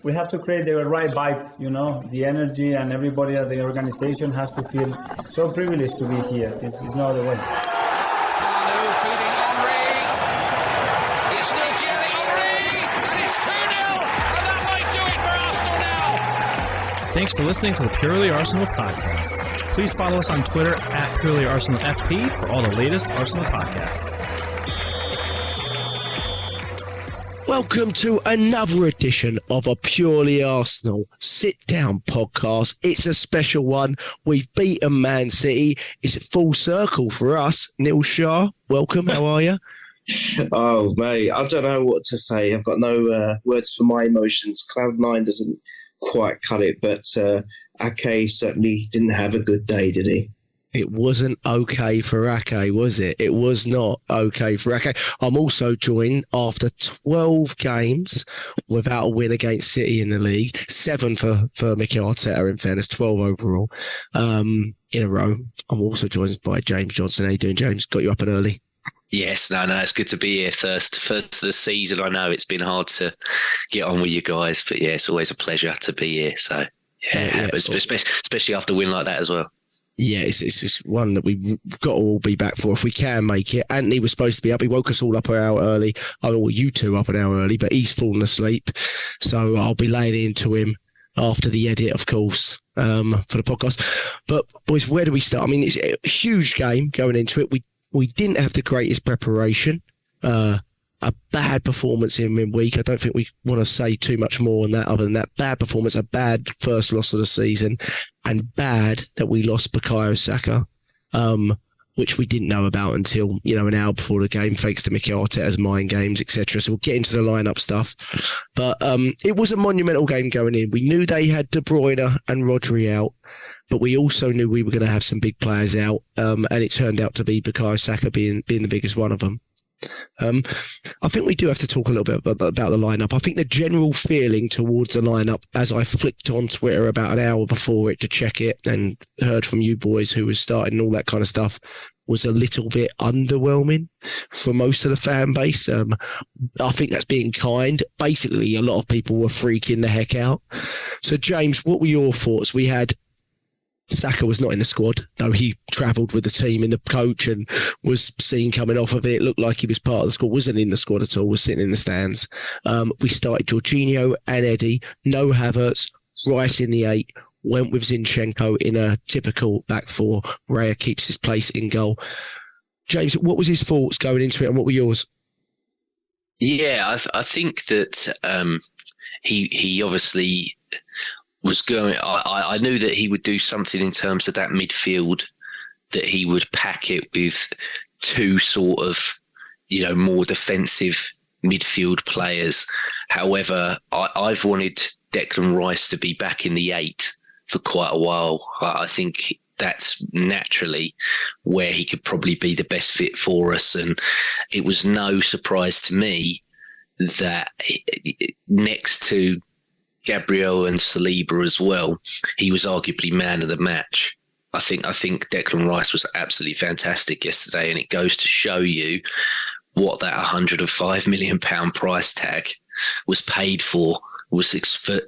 We have to create the right vibe, the energy, and everybody at the organization has to feel so privileged to be here. It's no other way. Thanks for listening to the Purely Arsenal podcast. Please follow us on Twitter at PurelyArsenalFP for all the latest Arsenal podcasts. Welcome to another edition of a Purely Arsenal sit-down podcast. It's a special one. We've beaten Man City. It's a full circle for us. Neil Shah, welcome. How are you? Oh, mate, I don't know what to say. I've got no words for my emotions. Cloud9 doesn't quite cut it, but Ake certainly didn't have a good day, did he? It wasn't okay for Ake, was it? It was not okay for Ake. I'm also joined after 12 games without a win against City in the league. 7 for Mikel Arteta, in fairness, 12 overall in a row. I'm also joined by James Johnstone. How you doing, James? Got you up and early. Yes, no, it's good to be here first of the season. I know it's been hard to get on with you guys, but yeah, it's always a pleasure to be here. So yeah. But especially after a win like that as well. Yeah, it's just one that we've got to all be back for if we can make it. Anthony was supposed to be up. He woke us all up an hour early. Oh, well, you two up an hour early, but he's fallen asleep. So I'll be laying into him after the edit, of course, for the podcast. But boys, where do we start? I mean, it's a huge game going into it. We didn't have the greatest preparation. A bad performance in midweek. I don't think we want to say too much more on that other than that. Bad performance, a bad first loss of the season, and bad that we lost Bukayo Saka, which we didn't know about until, an hour before the game, thanks to Mikel Arteta's mind games, etc. So we'll get into the lineup stuff. But it was a monumental game going in. We knew they had De Bruyne and Rodri out, but we also knew we were going to have some big players out, and it turned out to be Bukayo Saka being the biggest one of them. I think we do have to talk a little bit about the lineup. I think the general feeling towards the lineup, as I flicked on Twitter about an hour before it to check it and heard from you boys who was starting and all that kind of stuff, was a little bit underwhelming for most of the fan base. I think that's being kind. Basically, a lot of people were freaking the heck out. So, James, what were your thoughts? We had Saka was not in the squad, though he travelled with the team in the coach and was seen coming off of it. Looked like he was part of the squad, wasn't in the squad at all, was sitting in the stands. We started Jorginho and Eddie, no Havertz, Rice in the 8, went with Zinchenko in a typical back four. Raya keeps his place in goal. James, what was his thoughts going into it and what were yours? Yeah, I think that he obviously was going. I knew that he would do something in terms of that midfield, that he would pack it with two sort of, more defensive midfield players. However, I've wanted Declan Rice to be back in the 8 for quite a while. I think that's naturally where he could probably be the best fit for us. And it was no surprise to me that next to Gabriel and Saliba as well, he was arguably man of the match. I think Declan Rice was absolutely fantastic yesterday, and it goes to show you what that £105 million price tag was paid for, was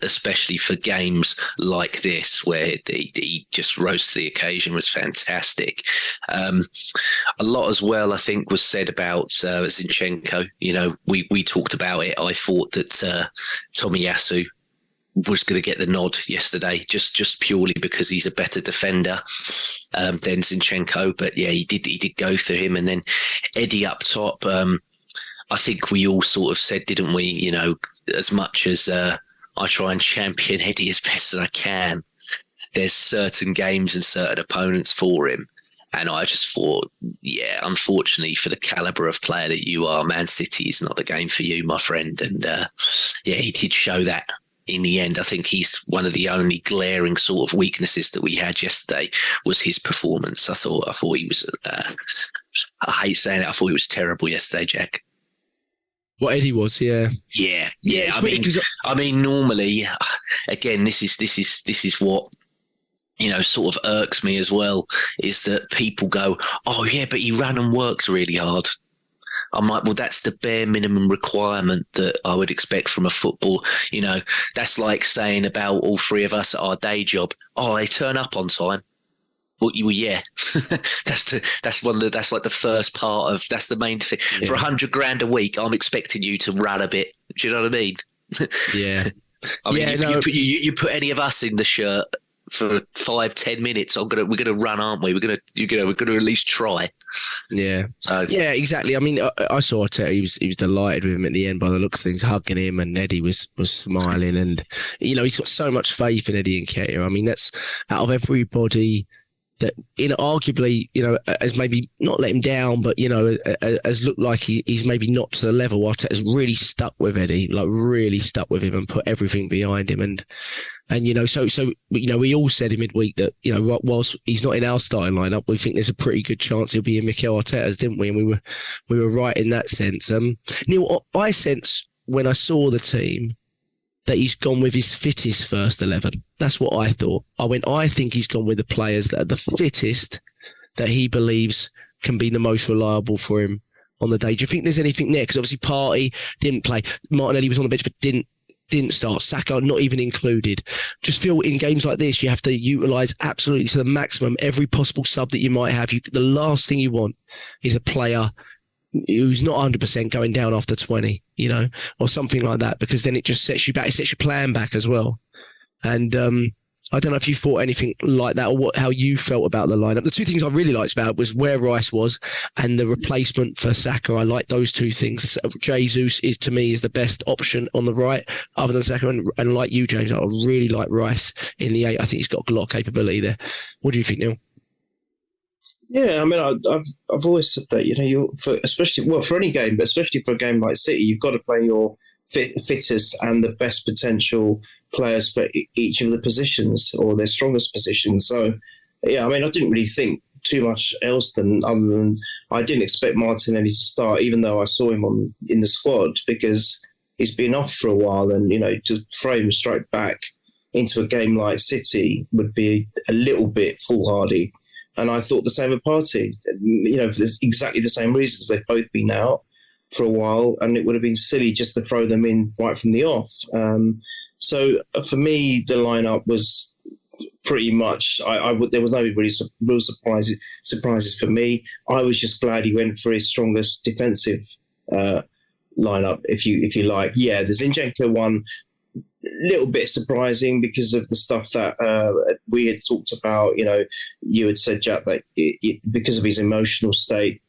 especially for games like this where he just rose to the occasion, was fantastic. A lot as well, I think, was said about Zinchenko. We talked about it. I thought that Tomiyasu was going to get the nod yesterday, just purely because he's a better defender than Zinchenko. But yeah, he did go through him, and then Eddie up top. I think we all sort of said, didn't we? As much as I try and champion Eddie as best as I can, there's certain games and certain opponents for him. And I just thought, yeah, unfortunately for the calibre of player that you are, Man City is not the game for you, my friend. And yeah, he did show that in the end. I think he's one of the only glaring sort of weaknesses that we had yesterday was his performance. I thought he was, I hate saying it, I thought he was terrible yesterday, Jack. What Eddie was, yeah. Yeah. I mean, normally, again, this is what, sort of irks me as well, is that people go, oh yeah, but he ran and worked really hard. I'm like, well, that's the bare minimum requirement that I would expect from a football. You know, that's like saying about all three of us at our day job. Oh, they turn up on time. Well, yeah, that's like the first part of, that's the main thing. Yeah. For $100,000 a week, I'm expecting you to run a bit. Do you know what I mean? Yeah. I mean, you put any of us in the shirt for 5-10 minutes, we're gonna run, aren't we? We're gonna at least try. Yeah. So yeah, exactly. I mean, I saw Arteta. He was delighted with him at the end by the looks of things, hugging him, and Eddie was smiling, and he's got so much faith in Eddie Nketiah. I mean, that's out of everybody that arguably has maybe not let him down, but has looked like he's maybe not to the level. Arteta's really stuck with Eddie, like really stuck with him, and put everything behind him. And so we all said in midweek that whilst he's not in our starting lineup, we think there's a pretty good chance he'll be in Mikel Arteta's, didn't we? And we were right in that sense. Neil, I sense when I saw the team that he's gone with his fittest first 11. That's what I thought. I think he's gone with the players that are the fittest, that he believes can be the most reliable for him on the day. Do you think there's anything there? Because obviously Partey didn't play. Martinelli was on the bench but didn't start. Saka not even included. Just feel in games like this, you have to utilise absolutely to the maximum every possible sub that you might have. The last thing you want is a player who's not 100% going down after 20, or something like that, because then it just sets you back. It sets your plan back as well. And I don't know if you thought anything like that, or how you felt about the lineup. The two things I really liked about it was where Rice was and the replacement for Saka. I like those two things. Jesus to me is the best option on the right, other than Saka. And like you, James, I really like Rice in the 8. I think he's got a lot of capability there. What do you think, Neil? Yeah, I mean, I've always said that especially for any game, but especially for a game like City, you've got to play your fittest and the best potential players for each of the positions, or their strongest positions. So, yeah, I mean, I didn't really think too much else other than I didn't expect Martinelli to start, even though I saw him in the squad, because he's been off for a while, and to throw him straight back into a game like City would be a little bit foolhardy. And I thought the same of Partey, for exactly the same reasons. They've both been out for a while, and it would have been silly just to throw them in right from the off. So for me, the lineup was pretty much, there was no really real surprises for me. I was just glad he went for his strongest defensive lineup, if you like. Yeah, the Zinchenko one, little bit surprising because of the stuff that we had talked about. You had said, Jack, that because of his emotional state,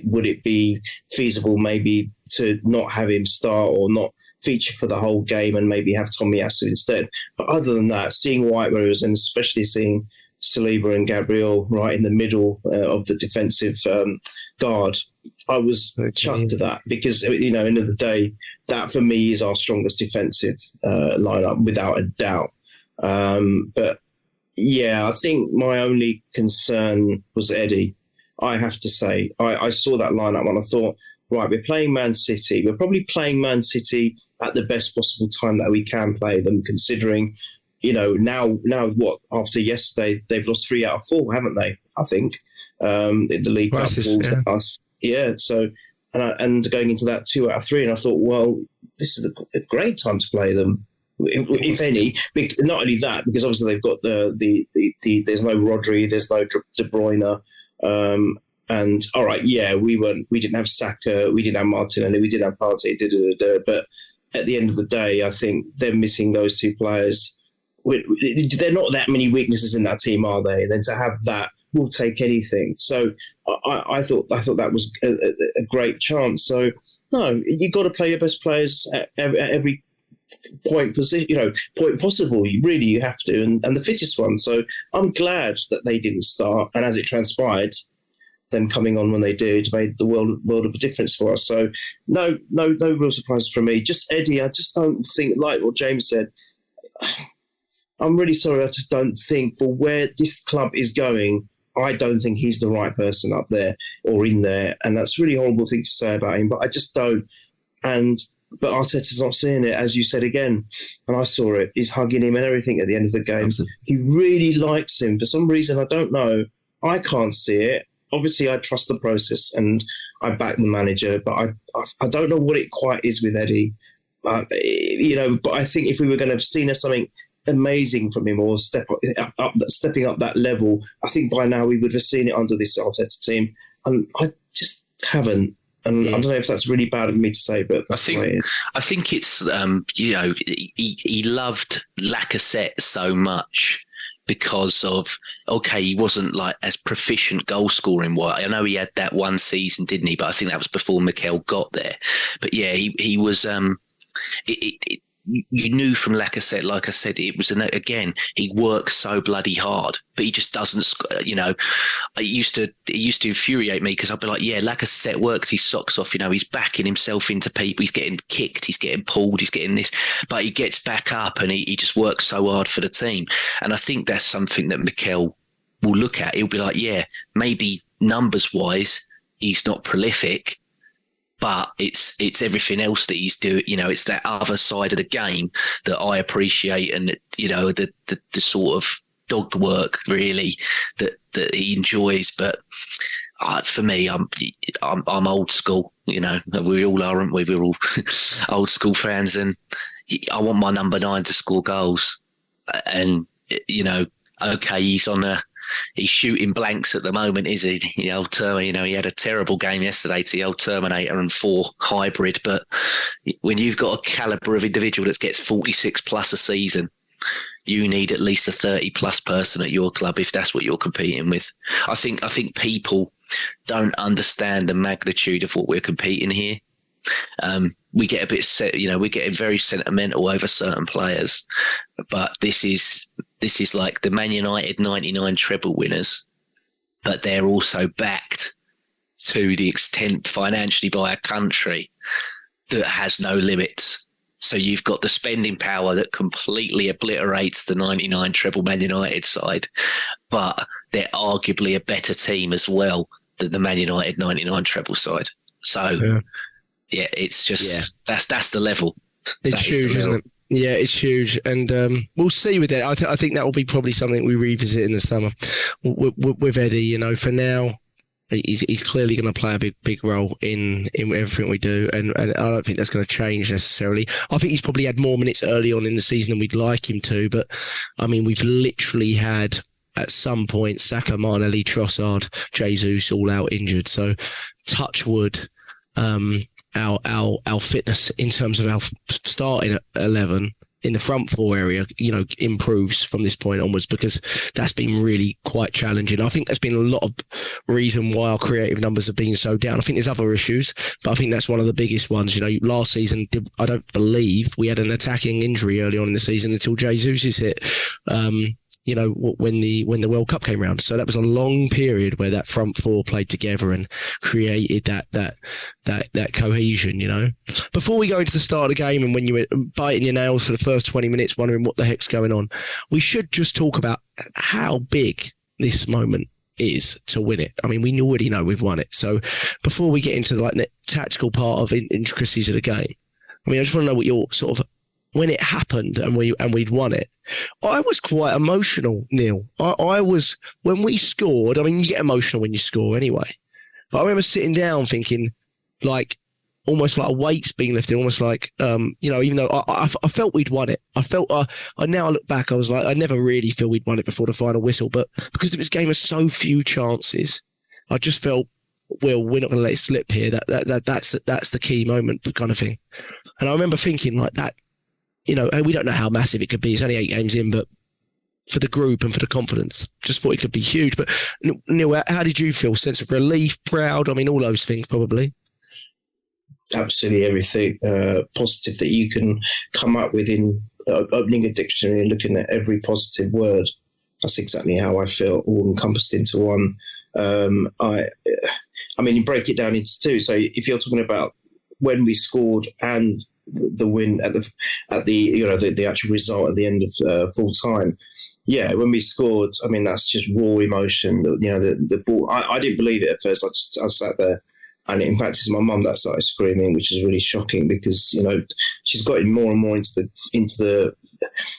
would it be feasible maybe to not have him start or not feature for the whole game and maybe have Tomiyasu instead? But other than that, seeing White Rose and especially seeing Saliba and Gabriel right in the middle of the defensive guard, I was chuffed to that, because end of the day, that for me is our strongest defensive lineup without a doubt. But yeah, I think my only concern was Eddie. I have to say, I saw that lineup and I thought, right, we're playing Man City. We're probably playing Man City at the best possible time that we can play them, considering, now what, after yesterday, they've lost 3 out of 4, haven't they? I think in the League Cup. Us. Yeah, so and going into that 2 out of 3, and I thought, well, this is a great time to play them, if any. Not only that, because obviously they've got the there's no Rodri, there's no De Bruyne, and all right, yeah, we didn't have Saka, we didn't have Martinelli, we didn't have Partey, but at the end of the day, I think they're missing those two players. There are not that many weaknesses in that team, are they? Then to have that, we'll take anything. So I thought that was a great chance. So no, you've got to play your best players at every point possible. You have to, and the fittest one. So I'm glad that they didn't start, and as it transpired, them coming on when they did made the world of a difference for us. So no real surprises from me. Just Eddie, I just don't think, like what James said, I'm really sorry, I just don't think, for where this club is going, I don't think he's the right person up there or in there. And that's a really horrible thing to say about him, but I just don't. But Arteta's not seeing it, as you said again. And I saw it. He's hugging him and everything at the end of the game. Absolutely. He really likes him. For some reason, I don't know. I can't see it. obviously I trust the process and I back the manager, but I don't know what it quite is with Eddie. But I think if we were going to have seen something amazing from him or stepping up that level, I think by now we would have seen it under this Arteta team. And I just haven't. And I don't know if that's really bad of me to say, but I think it's he loved Lacazette so much because of he wasn't like as proficient goal scoring. I know he had that one season, didn't he? But I think that was before Mikel got there. But yeah, he was. You knew from Lacazette, like I said, it was he works so bloody hard, but he just doesn't. It used to infuriate me because I'd be like, yeah, Lacazette works his socks off. He's backing himself into people. He's getting kicked. He's getting pulled. He's getting this, but he gets back up and he just works so hard for the team. And I think that's something that Mikel will look at. He'll be like, yeah, maybe numbers wise, he's not prolific. But it's everything else that he's doing. It's that other side of the game that I appreciate, and the sort of dog work really that he enjoys. But for me, I'm old school. We all are, aren't we? We're all old school fans, and I want my number 9 to score goals. And he's shooting blanks at the moment, is he? He had a terrible game yesterday to the old Terminator and 4 hybrid. But when you've got a calibre of individual that gets 46 plus a season, you need at least a 30 plus person at your club if that's what you're competing with. I think people don't understand the magnitude of what we're competing here. We get a bit we're getting very sentimental over certain players, but this is like the Man United 99 treble winners, but they're also backed to the extent financially by a country that has no limits. So you've got the spending power that completely obliterates the 99 treble Man United side, but they're arguably a better team as well than the Man United 99 treble side. So it's just that's the level. It's huge, isn't it? Yeah, it's huge, and we'll see with it. I think that will be probably something we revisit in the summer with Eddie. For now, he's clearly going to play a big role in everything we do, and I don't think that's going to change necessarily. I think he's probably had more minutes early on in the season than we'd like him to, but I mean, we've literally had at some point Saka, Martinelli, Trossard, Jesus all out injured. So touch wood. Our fitness in terms of our starting 11 in the front 4 area, improves from this point onwards, because that's been really quite challenging. I think there's been a lot of reason why our creative numbers have been so down. I think there's other issues, but I think that's one of the biggest ones. Last season, I don't believe we had an attacking injury early on in the season until Jesus is hit. When the World Cup came around. So that was a long period where that front 4 played together and created that cohesion, Before we go into the start of the game, and when you were biting your nails for the first 20 minutes wondering what the heck's going on, we should just talk about how big this moment is to win it. I mean, we already know we've won it. So before we get into the tactical part of intricacies of the game, I mean, I just want to know what your sort of, when it happened and we'd won it, I was quite emotional, Neil. I was, when we scored, I mean, you get emotional when you score anyway. But I remember sitting down thinking, almost like a weight's being lifted, almost like, even though I felt we'd won it. I felt, now I look back, I was like, I never really feel we'd won it before the final whistle. But because it was a game of so few chances, I just felt, well, we're not going to let it slip here. That's the key moment kind of thing. And I remember thinking like that, and we don't know how massive it could be. It's only 8 games in, but for the group and for the confidence, just thought it could be huge. But Neil, how did you feel? Sense of relief, proud? I mean, all those things probably. Absolutely everything positive that you can come up with in opening a dictionary and looking at every positive word. That's exactly how I feel, all encompassed into one. I mean, you break it down into 2. So if you're talking about when we scored and the win at the actual result at the end of full time. Yeah, when we scored, I mean, that's just raw emotion. The ball. I didn't believe it at first. I sat there, and in fact, it's my mum that started screaming, which is really shocking because she's gotten more and more into the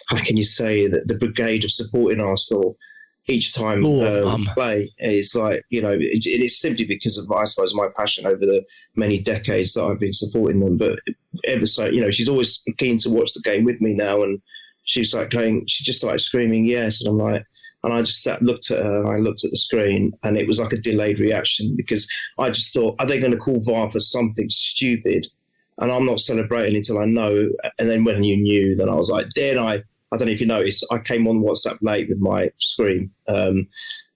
how can you say that the brigade of supporting Arsenal each time play. It's like, it's simply because of, I suppose, my passion over the many decades that I've been supporting them. But ever so, she's always keen to watch the game with me now, and she's like she just started screaming yes, and I'm like, and I just looked at her, and I looked at the screen, and it was like a delayed reaction, because I just thought, are they going to call VAR for something stupid? And I'm not celebrating until I know. And then when you knew, then I was like, I don't know if you noticed, I came on WhatsApp late with my screen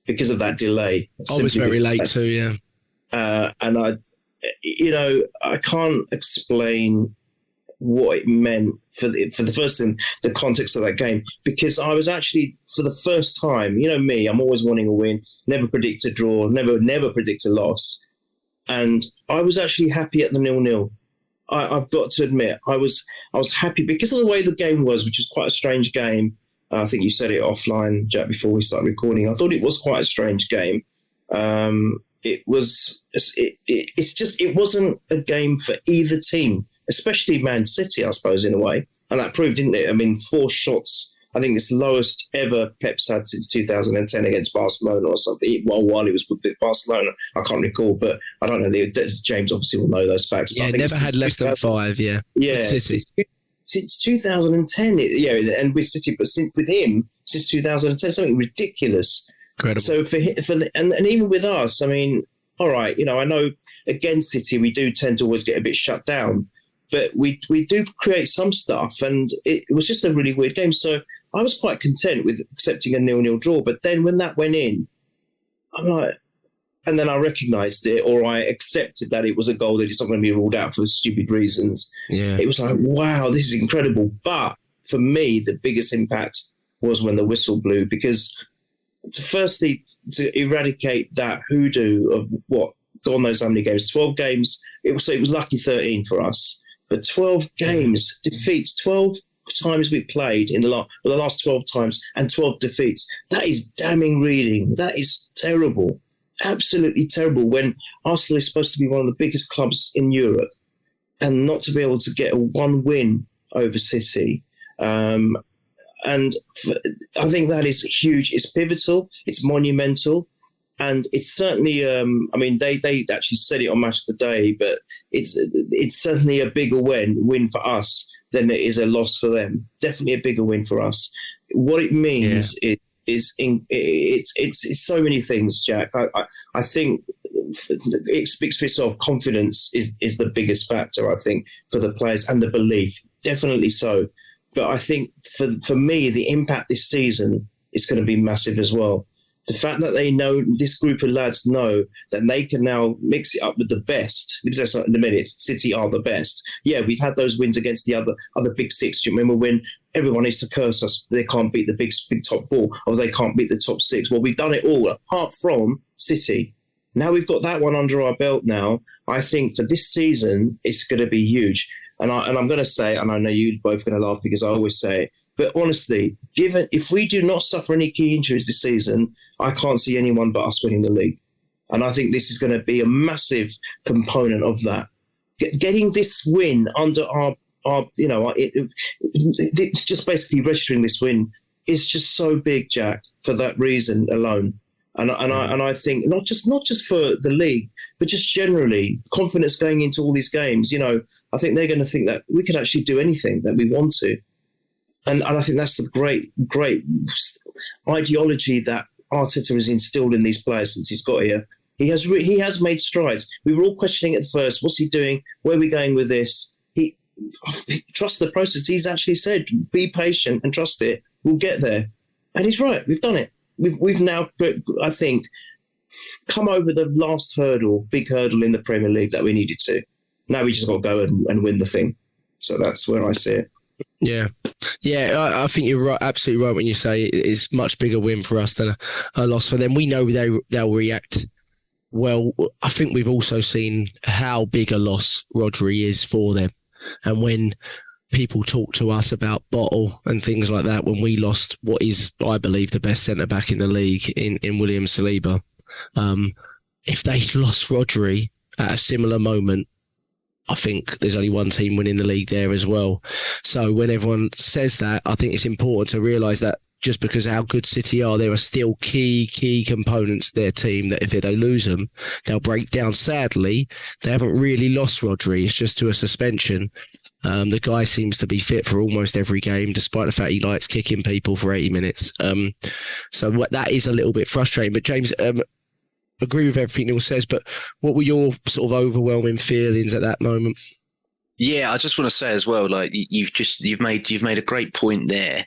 because of that delay. I was very late too, yeah. And I can't explain what it meant for the first thing, the context of that game, because I was actually, for the first time, me, I'm always wanting a win, never predict a draw, never predict a loss. And I was actually happy at the 0-0. I've got to admit, I was happy because of the way the game was, which was quite a strange game. I think you said it offline, Jack, before we started recording. I thought it was quite a strange game. It wasn't a game for either team, especially Man City, I suppose, in a way. And that proved, didn't it? I mean, 4 shots. I think it's the lowest ever Pep's had since 2010 against Barcelona or something. Well, while he was with Barcelona, I can't recall, but I don't know. James obviously will know those facts. Yeah, never had less than 5. Yeah, yeah, with City since 2010. And with City, but with him since 2010, something ridiculous. Incredible. So and even with us, I mean, all right, I know against City we do tend to always get a bit shut down, but we do create some stuff, and it was just a really weird game. So I was quite content with accepting a 0-0 draw. But then when that went in, I'm like, and then I recognised it, or I accepted that it was a goal that it's not going to be ruled out for stupid reasons. Yeah. It was like, wow, this is incredible. But for me, the biggest impact was when the whistle blew, because to eradicate that hoodoo of what, God knows how many games, 12 games, it was lucky 13 for us. But 12 games, defeats, 12 times we played in the last 12 times, and 12 defeats. That is damning reading. That is terrible. Absolutely terrible, when Arsenal is supposed to be one of the biggest clubs in Europe, and not to be able to get one win over City. And I think that is huge. It's pivotal. It's monumental. And it's certainly, they actually said it on Match of the Day, but it's certainly a bigger win for us than it is a loss for them. Definitely a bigger win for us. What it means is it's so many things, Jack. I think it speaks for itself. Confidence is the biggest factor, I think, for the players, and the belief, definitely so. But I think for me, the impact this season is going to be massive as well. The fact that they know, this group of lads know that they can now mix it up with the best, because that's not in a minute, City are the best. Yeah, we've had those wins against the other big six. Do you remember when everyone used to curse us, they can't beat the big top 4, or they can't beat the top 6? Well, we've done it all, apart from City. Now we've got that one under our belt now. I think for this season, it's going to be huge. And I'm going to say, and I know you're both going to laugh because I always say it, but honestly, if we do not suffer any key injuries this season, I can't see anyone but us winning the league. And I think this is going to be a massive component of that. Getting this win under just basically registering this win is just so big, Jack, for that reason alone. And I think not just for the league, but just generally confidence going into all these games. I think they're going to think that we could actually do anything that we want to. And I think that's the great ideology that Arteta has instilled in these players since he's got here. He has made strides. We were all questioning at first, what's he doing? Where are we going with this? He trust the process. He's actually said, be patient and trust it. We'll get there. And he's right. We've done it. We've now, I think, come over the last big hurdle in the Premier League that we needed to. Now we just got to go and win the thing. So that's where I see it. Yeah. I think you're right, absolutely right when you say it's a much bigger win for us than a loss for them. We know they'll react well. I think we've also seen how big a loss Rodri is for them. And when people talk to us about Bottle and things like that, when we lost what is, I believe, the best centre-back in the league in William Saliba, if they lost Rodri at a similar moment, I think there's only one team winning the league there as well. So when everyone says that, I think it's important to realise that just because of how good City are, there are still key components to their team that if they lose them, they'll break down. Sadly, they haven't really lost Rodri. It's just to a suspension. The guy seems to be fit for almost every game, despite the fact he likes kicking people for 80 minutes. So that is a little bit frustrating. But James, agree with everything Neil says, but what were your sort of overwhelming feelings at that moment? Yeah, I just want to say as well, like you've made a great point there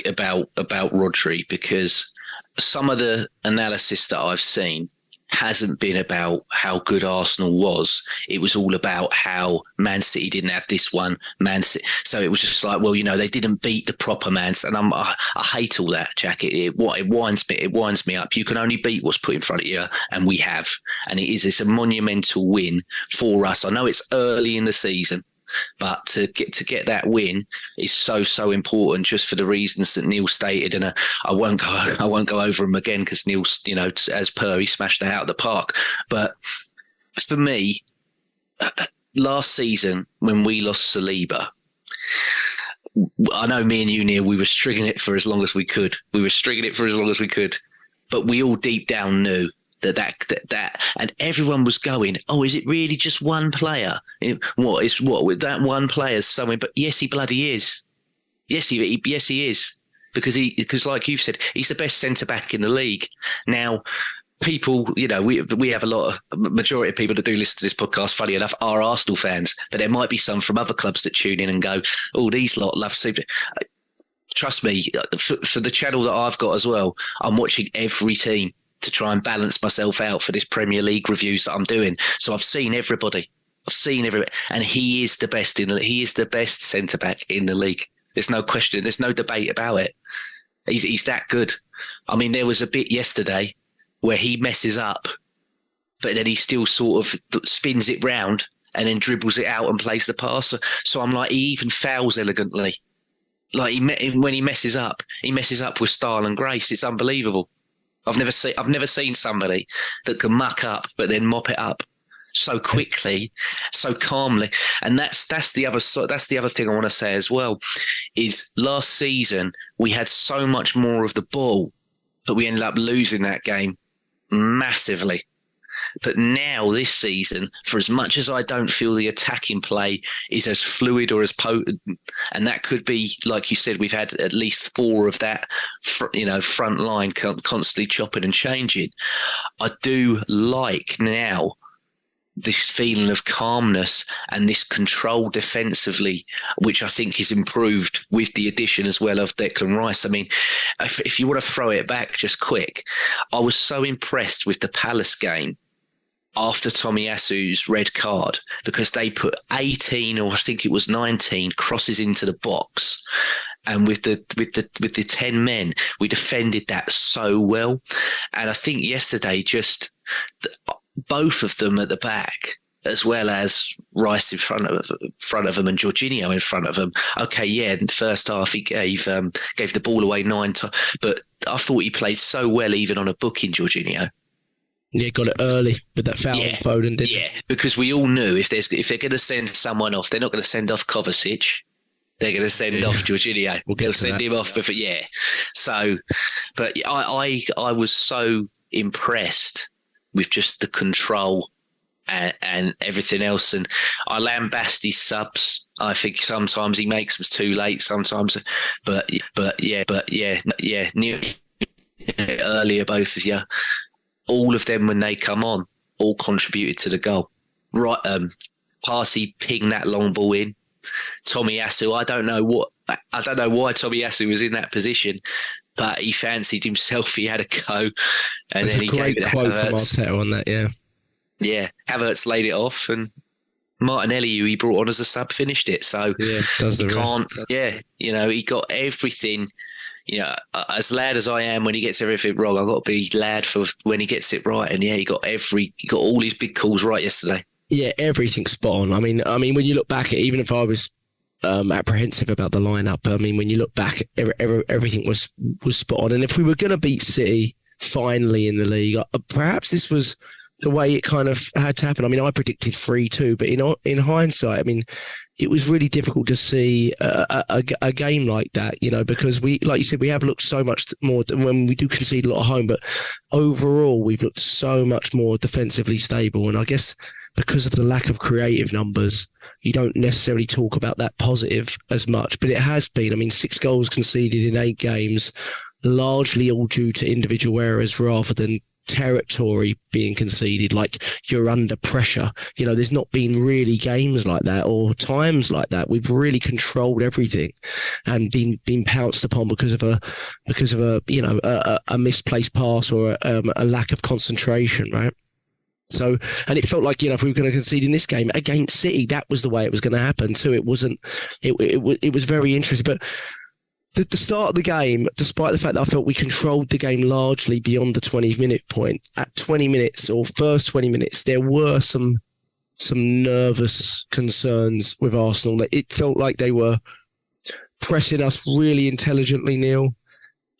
about Rodri, because some of the analysis that I've seen hasn't been about how good Arsenal was. It was all about how Man City didn't have this one. Man City, so it was just like, well, they didn't beat the proper Man City, and I hate all that, Jack. It winds me up. You can only beat what's put in front of you, and we have, and it's a monumental win for us. I know it's early in the season, but to get that win is so important, just for the reasons that Neil stated, and I won't go over them again because Neil's, as per, he smashed it out of the park. But for me, last season when we lost Saliba, I know me and you, Neil, we were stringing it for as long as we could. But we all deep down knew that and everyone was going, oh, is it really just one player? With that one player's something? But yes, he bloody is. Yes, he is, because like you've said, he's the best centre back in the league. Now, people, we have majority of people that do listen to this podcast, funny enough, are Arsenal fans, but there might be some from other clubs that tune in and go, oh, these lot love Super. Trust me, for the channel that I've got as well, I'm watching every team to try and balance myself out for this Premier League reviews that I'm doing. So I've seen everybody, and he is the best he is the best centre back in the league. There's no question. There's no debate about it. He's that good. I mean, there was a bit yesterday where he messes up, but then he still sort of spins it round and then dribbles it out and plays the pass. So I'm like, he even fouls elegantly. Like when he messes up with style and grace. It's unbelievable. I've never seen somebody that can muck up but then mop it up so quickly, so calmly. And that's the other thing I want to say as well, is last season we had so much more of the ball, but we ended up losing that game massively. But now this season, for as much as I don't feel the attacking play is as fluid or as potent, and that could be, like you said, we've had at least 4 of that, front line constantly chopping and changing. I do like now this feeling of calmness and this control defensively, which I think is improved with the addition as well of Declan Rice. I mean, if you want to throw it back just quick, I was so impressed with the Palace game after Tomiyasu's red card, because they put 18 or I think it was 19 crosses into the box, and with the 10 men, we defended that so well. And I think yesterday, just both of them at the back, as well as Rice in front of them and Jorginho in front of them. Okay, yeah, in the first half he gave the ball away 9 times, but I thought he played so well even on a booking, Jorginho. Yeah, got it early with that foul on Foden, didn't Yeah, because we all knew if they're going to send someone off, they're not going to send off Kovacic. They're going to send off Jorginho. They'll send him off before, So, but I was so impressed with just the control and everything else. And I lambast his subs. I think sometimes he makes them too late. Sometimes, but Neil, earlier, both of you. All of them, when they come on, all contributed to the goal. Right, Partey pinged that long ball in. Tomiyasu, I don't know why Tomiyasu was in that position, but he fancied himself. He had a go, and then he gave it a quote from Arteta on that. Yeah. Havertz laid it off, and Martinelli, who he brought on as a sub, finished it. So does the rest. He got everything. As lad as I am, when he gets everything wrong, I've got to be lad for when he gets it right. And he got all his big calls right yesterday. Yeah, everything's spot on. I mean, when you look back at, even if I was apprehensive about the lineup, I mean, when you look back, everything was spot on. And if we were going to beat City finally in the league, perhaps this was the way it kind of had to happen. I mean, I predicted 3-2, but in hindsight, I mean, it was really difficult to see a game like that, because we, like you said, we have looked so much more when we do concede a lot at home, but overall we've looked so much more defensively stable. And I guess because of the lack of creative numbers, you don't necessarily talk about that positive as much, but it has been. I mean, 6 goals conceded in 8 games, largely all due to individual errors rather than territory being conceded, like you're under pressure. There's not been really games like that or times like that. We've really controlled everything and been pounced upon because of a misplaced pass or a lack of concentration, right? So, and it felt like, if we were going to concede in this game against City, that was the way it was going to happen too. It was very interesting, but the start of the game, despite the fact that I felt we controlled the game largely beyond the 20-minute point, at 20 minutes or first 20 minutes, there were some nervous concerns with Arsenal. That it felt like they were pressing us really intelligently, Neil,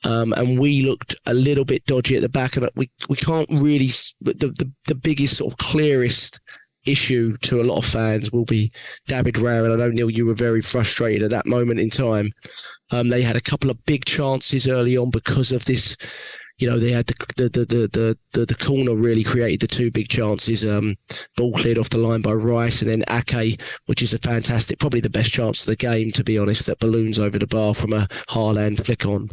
and we looked a little bit dodgy at the back. And we can't really. The biggest sort of clearest issue to a lot of fans will be David Raya. And I know, Neil, you were very frustrated at that moment in time. They had a couple of big chances early on because of this. They had the corner really created the 2 big chances. Ball cleared off the line by Rice, and then Ake, which is a fantastic, probably the best chance of the game, to be honest, that balloons over the bar from a Haaland flick on.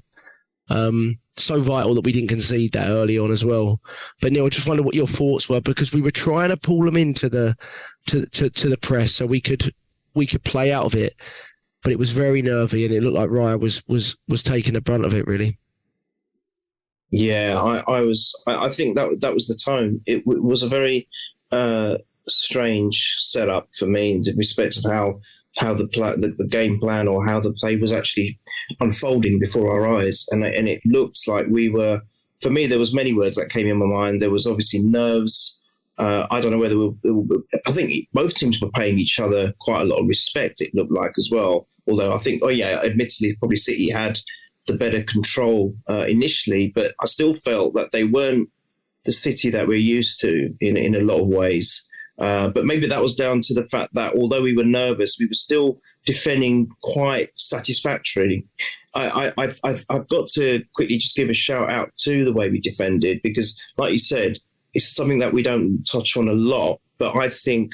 So vital that we didn't concede that early on as well. But Neil, I just wonder what your thoughts were, because we were trying to pull them into the to the press so we could play out of it. But it was very nervy, and it looked like Raya was taking the brunt of it, really. Yeah, I think that was the tone. It was a very strange setup for me in respect of how the game plan or how the play was actually unfolding before our eyes, and it looked like we were. For me, there was many words that came in my mind. There was obviously nerves. I don't know whether I think both teams were paying each other quite a lot of respect, it looked like, as well. Although I think, admittedly, probably City had the better control initially, but I still felt that they weren't the City that we're used to in a lot of ways. But maybe that was down to the fact that although we were nervous, we were still defending quite satisfactorily. I've got to quickly just give a shout out to the way we defended, because, like you said, it's something that we don't touch on a lot, but I think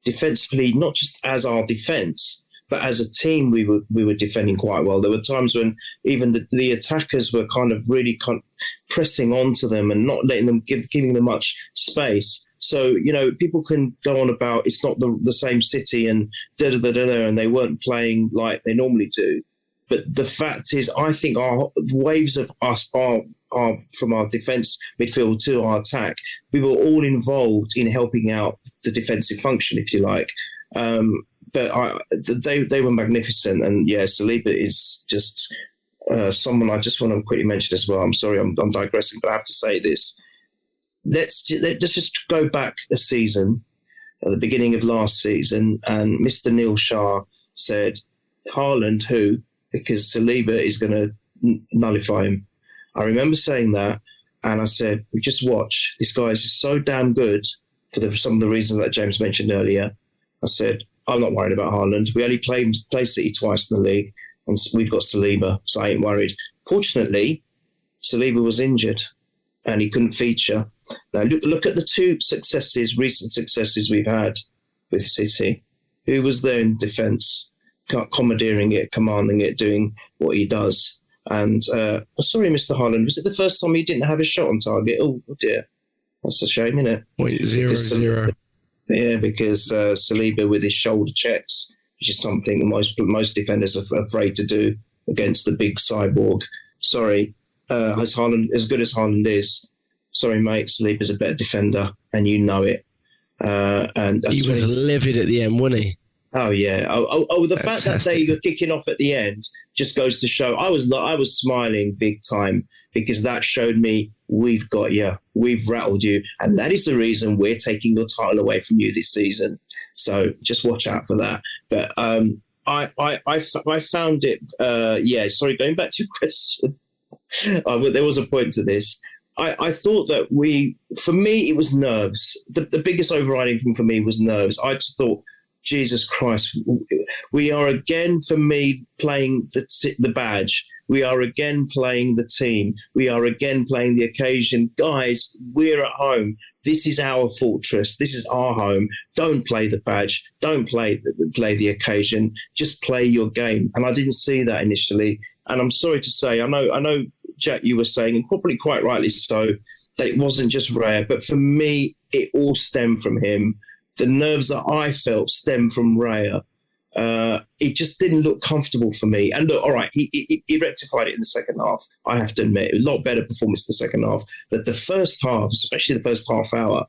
defensively, not just as our defence, but as a team, we were defending quite well. There were times when even the attackers were kind of really pressing onto them and not letting them giving them much space. So, people can go on about it's not the same City and and they weren't playing like they normally do. But the fact is, I think our waves of us are from our defence midfield to our attack. We were all involved in helping out the defensive function, if you like. But they were magnificent. And yeah, Saliba is just someone I just want to quickly mention as well. I'm sorry, I'm digressing, but I have to say this. Let's just go back a season, at the beginning of last season, and Mr. Neil Shah said, Haaland, who? Because Saliba is going to nullify him. I remember saying that, and I said, just watch. This guy is so damn good for some of the reasons that James mentioned earlier. I said, I'm not worried about Haaland. We only played City twice in the league, and we've got Saliba, so I ain't worried. Fortunately, Saliba was injured, and he couldn't feature. Now, look at the 2 recent successes we've had with City. Who was there in defence, commandeering it, commanding it, doing what he does? And sorry, Mr. Haaland, was it the first time he didn't have a shot on target? Oh dear, that's a shame, isn't it? 0-0. Yeah, because Saliba with his shoulder checks, which is something most defenders are afraid to do against the big cyborg. Sorry, as good as Haaland is, sorry, mate, Saliba's a better defender, and you know it. And he was livid at the end, wasn't he? Oh yeah. The fact that they were kicking off at the end just goes to show. I was smiling big time, because that showed me we've got you, we've rattled you, and that is the reason we're taking your title away from you this season. So just watch out for that. But I found it. Sorry, going back to your question. There was a point to this. I thought that for me, it was nerves. The biggest overriding thing for me was nerves. I just thought, Jesus Christ, we are again, for me, playing the badge. We are again playing the team. We are again playing the occasion. Guys, we're at home. This is our fortress. This is our home. Don't play the badge. Don't play the occasion. Just play your game. And I didn't see that initially. And I'm sorry to say, I know, Jack, you were saying, and probably quite rightly so, that it wasn't just Raya. But for me, it all stemmed from him. The nerves that I felt stemmed from Raya. It just didn't look comfortable for me. And look, all right, he rectified it in the second half. I have to admit, a lot better performance in the second half. But the first half, especially the first half hour,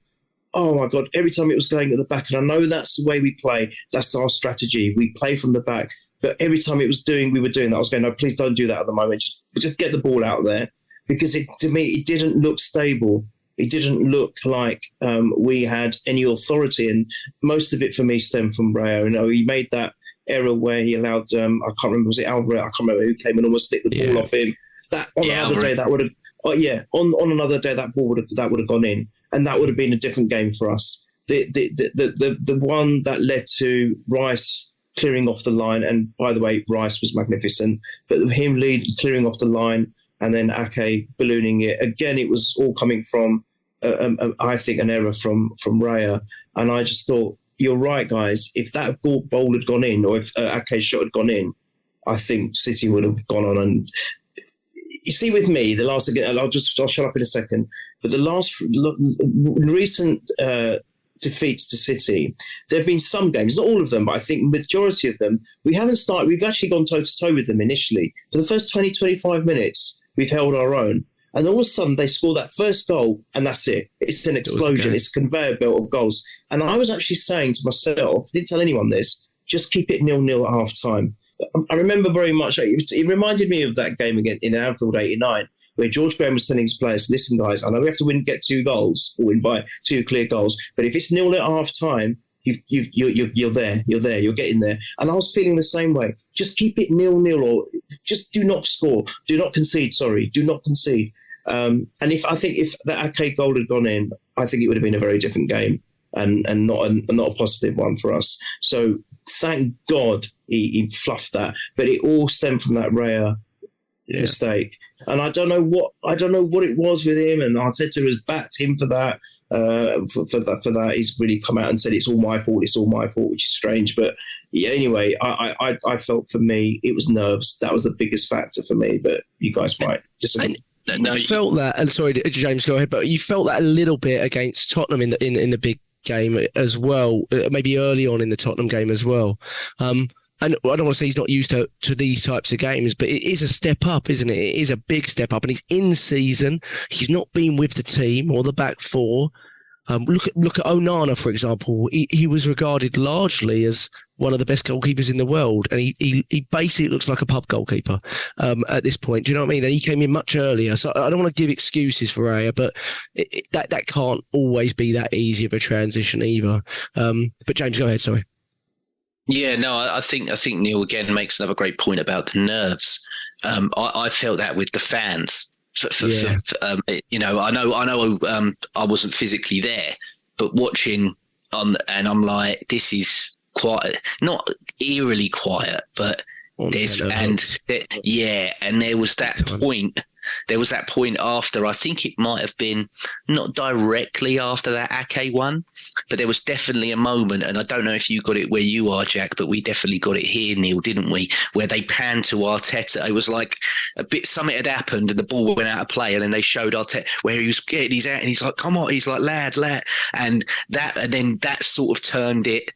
oh my God, every time it was going at the back, and I know that's the way we play. That's our strategy. We play from the back. But every time we were doing that, I was going, no, please don't do that at the moment. Just get the ball out there. Because to me, it didn't look stable. It didn't look like we had any authority. And most of it for me stemmed from Raya. You know, he made that error where he allowed, I can't remember, was it Alvarez? I can't remember who came and almost nicked the ball off him. That on another day, that would have, on another day, that ball would have gone in. And that would have been a different game for us. The one that led to Rice clearing off the line, and by the way, Rice was magnificent, but him clearing off the line and then Ake ballooning it, again, it was all coming from, I think, an error from Raya. And I just thought, you're right, guys, if that ball had gone in, or if Ake's shot had gone in, I think City would have gone on. And you see, with me, the last, again, I'll shut up in a second, but the last recent defeats to City, there have been some games, not all of them, but I think majority of them, we've actually gone toe-to-toe with them initially. For the first 20, 25 minutes, we've held our own. And all of a sudden, they score that first goal, and that's it. It's an explosion. It's a conveyor belt of goals. And I was actually saying to myself, didn't tell anyone this, just keep it 0-0 at half-time. I remember very much, it reminded me of that game again in Anfield 89, where George Graham was telling his players, listen, guys, I know we have to get 2 goals, or win by 2 clear goals, but if it's 0 at half-time, you're there, you're getting there. And I was feeling the same way. Just keep it 0-0, or just do not score. Do not concede. And I think if that Ake goal had gone in, I think it would have been a very different game, and not a positive one for us. So thank God he fluffed that, but it all stemmed from that Raya mistake. And I don't know what it was with him, and Arteta has backed him for that. For that, he's really come out and said it's all my fault, which is strange. But yeah, anyway, I felt, for me, it was nerves. That was the biggest factor for me. But you guys might disagree. No, you felt that, and sorry, James, go ahead. But you felt that a little bit against Tottenham in the big game as well, maybe early on in the Tottenham game as well. And I don't want to say he's not used to these types of games, but it is a step up, isn't it? It is a big step up, and he's in season. He's not been with the team or the back four. Look at Onana, for example. He was regarded largely as one of the best goalkeepers in the world, and he basically looks like a pub goalkeeper at this point. Do you know what I mean? And he came in much earlier, so I don't want to give excuses for Raya, but that can't always be that easy of a transition either. But James, go ahead. Sorry. Yeah, no, I think Neil again makes another great point about the nerves. I felt that with the fans. You know, I know, I wasn't physically there, but watching and I'm like, this is quiet, not eerily quiet, but and there was that point. There was that point after, I think it might have been not directly after that Ake one, but there was definitely a moment, and I don't know if you got it where you are, Jack, but we definitely got it here, Neil, didn't we? Where they panned to Arteta. It was like a bit, something had happened and the ball went out of play, and then they showed Arteta where he was getting his out, and he's like, come on, he's like, lad. And then that sort of turned it.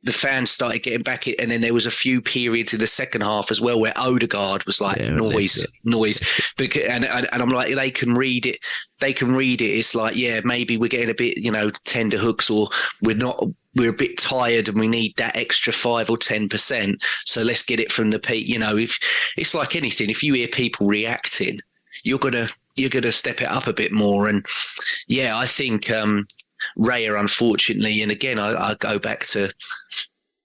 The fans started getting back it, and then there was a few periods in the second half as well where Odegaard was like noise, and I'm like, they can read it. It's like, yeah, maybe we're getting a bit, tender hooks, or we're a bit tired and we need that extra 5 or 10%. So let's get it from the peak. If it's like anything, if you hear people reacting, you're gonna step it up a bit more. And yeah, I think Raya, unfortunately, and again, I go back to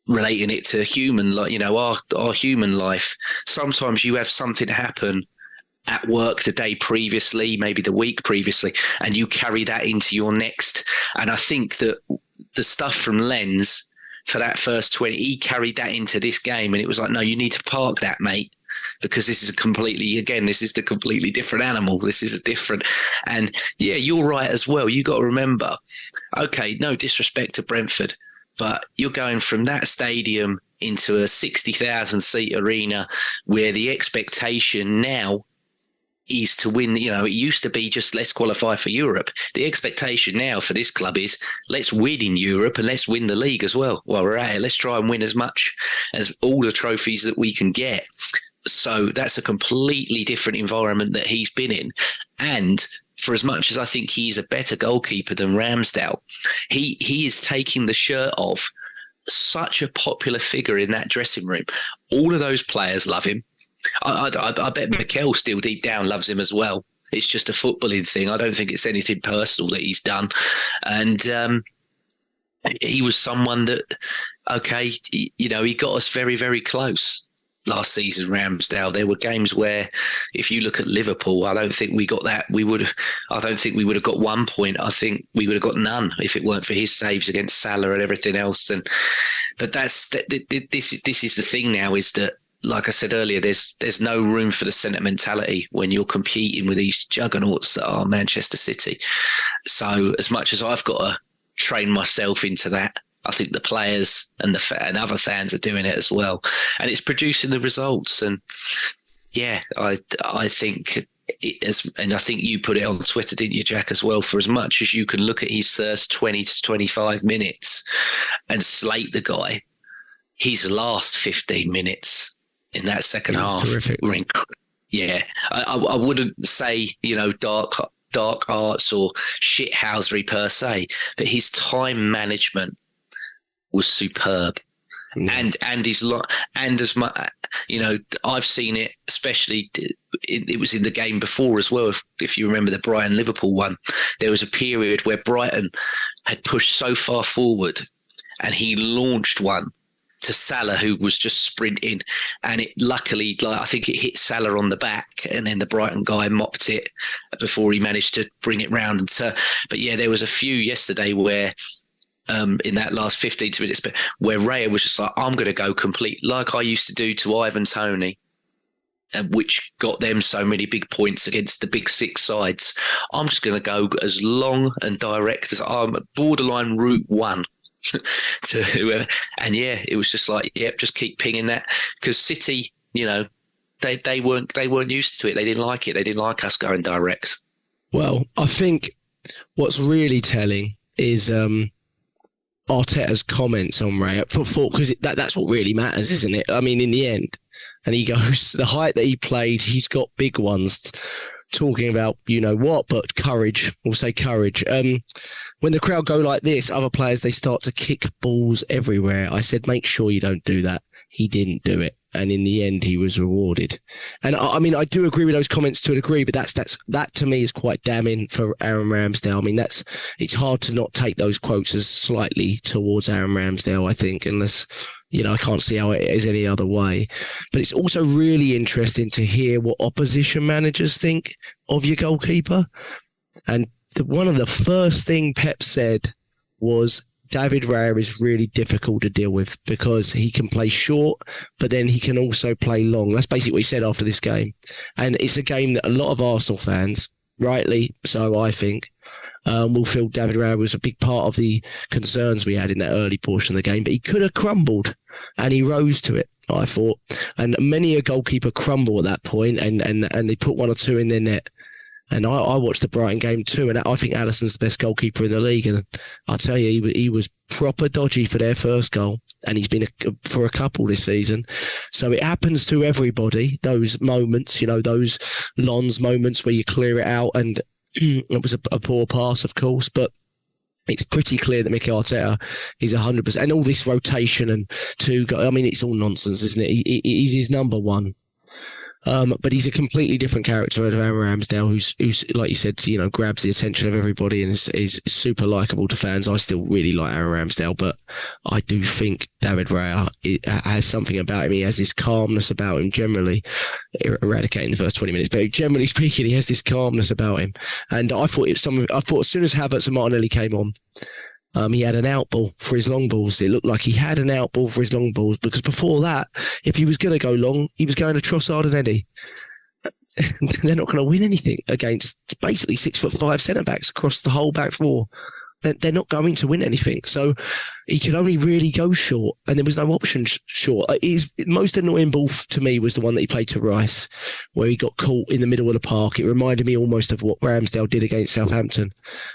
relating it to human, like, our human life. Sometimes you have something happen at work the day previously, maybe the week previously, and you carry that into your next. And I think that the stuff from Lens for that first 20, he carried that into this game, and it was like, no, you need to park that, mate, because this is the completely different animal. This is a different, and yeah, you're right as well. You got to remember, okay, no disrespect to Brentford, but you're going from that stadium into a 60,000 seat arena where the expectation now is to win. You know, it used to be just let's qualify for Europe. The expectation now for this club is let's win in Europe and let's win the league as well. While we're at it, let's try and win as much as all the trophies that we can get. So that's a completely different environment that he's been in. And for as much as I think he's a better goalkeeper than Ramsdale, he is taking the shirt off such a popular figure in that dressing room. All of those players love him. I bet Mikel still deep down loves him as well. It's just a footballing thing. I don't think it's anything personal that he's done. And he was someone that, okay, you know, he got us very, very close last season, Ramsdale. There were games where, if you look at Liverpool, I don't think we got that. I don't think we would have got 1 point. I think we would have got none if it weren't for his saves against Salah and everything else. But this is the thing now, is that, like I said earlier, there's no room for the sentimentality when you're competing with these juggernauts that are Manchester City. So as much as I've got to train myself into that, I think the players and other fans are doing it as well, and it's producing the results. And yeah, I think and I think you put it on Twitter, didn't you, Jack, as well? For as much as you can look at his first 20 to 25 minutes and slate the guy, his last 15 minutes in that second half were incredible. Yeah, I wouldn't say, you know, dark arts or shithousery per se, but his time management was superb. And as much, you know, I've seen it, especially it was in the game before as well. If you remember the Brighton Liverpool one, there was a period where Brighton had pushed so far forward, and he launched one to Salah, who was just sprinting, and it luckily, I think it hit Salah on the back, and then the Brighton guy mopped it before he managed to bring it round and turn. But yeah, there was a few yesterday where in that last 15 minutes, where Raya was just like, I'm going to go complete, like I used to do to Ivan Toney, which got them so many big points against the big six sides. I'm just going to go as long and direct as I'm, borderline route one to whoever. And yeah, it was just like, yep, just keep pinging that, because City, you know, they weren't used to it. They didn't like it. They didn't like us going direct. Well, I think what's really telling is Arteta's comments on Ray, because that's what really matters, isn't it? I mean, in the end, and he goes, the height that he played, he's got big ones, talking about, you know what, but courage, we'll say courage. When the crowd go like this, other players, they start to kick balls everywhere. I said, make sure you don't do that. He didn't do it. And in the end, he was rewarded. And I mean, I do agree with those comments to a degree, but that to me is quite damning for Aaron Ramsdale. I mean, it's hard to not take those quotes as slightly towards Aaron Ramsdale, I think, unless, you know, I can't see how it is any other way. But it's also really interesting to hear what opposition managers think of your goalkeeper. And one of the first thing Pep said was, David Raya is really difficult to deal with because he can play short, but then he can also play long. That's basically what he said after this game. And it's a game that a lot of Arsenal fans, rightly so I think, will feel David Raya was a big part of the concerns we had in that early portion of the game. But he could have crumbled, and he rose to it, I thought. And many a goalkeeper crumble at that point, and they put one or two in their net. And I watched the Brighton game too, and I think Alisson's the best goalkeeper in the league. And I'll tell you, he was proper dodgy for their first goal, and he's been for a couple this season. So it happens to everybody, those moments, you know, those Lons moments where you clear it out, and it was a poor pass, of course, but it's pretty clear that Mikel Arteta is 100%. And all this rotation and I mean, it's all nonsense, isn't it? He's his number one. But he's a completely different character of Aaron Ramsdale, who's like you said, grabs the attention of everybody and is super likable to fans. I still really like Aaron Ramsdale, but I do think David Raya has something about him. He has this calmness about him generally, eradicating the first 20 minutes. But generally speaking, he has this calmness about him. And I thought as soon as Havertz and Martinelli came on, he had an outball for his long balls. It looked like he had an outball for his long balls, because before that, if he was going to go long, he was going to Trossard and Eddie. They're not going to win anything against basically 6'5" centre-backs across the whole back four. They're not going to win anything. So he could only really go short, and there was no option short. His most annoying ball to me was the one that he played to Rice, where he got caught in the middle of the park. It reminded me almost of what Ramsdale did against Southampton,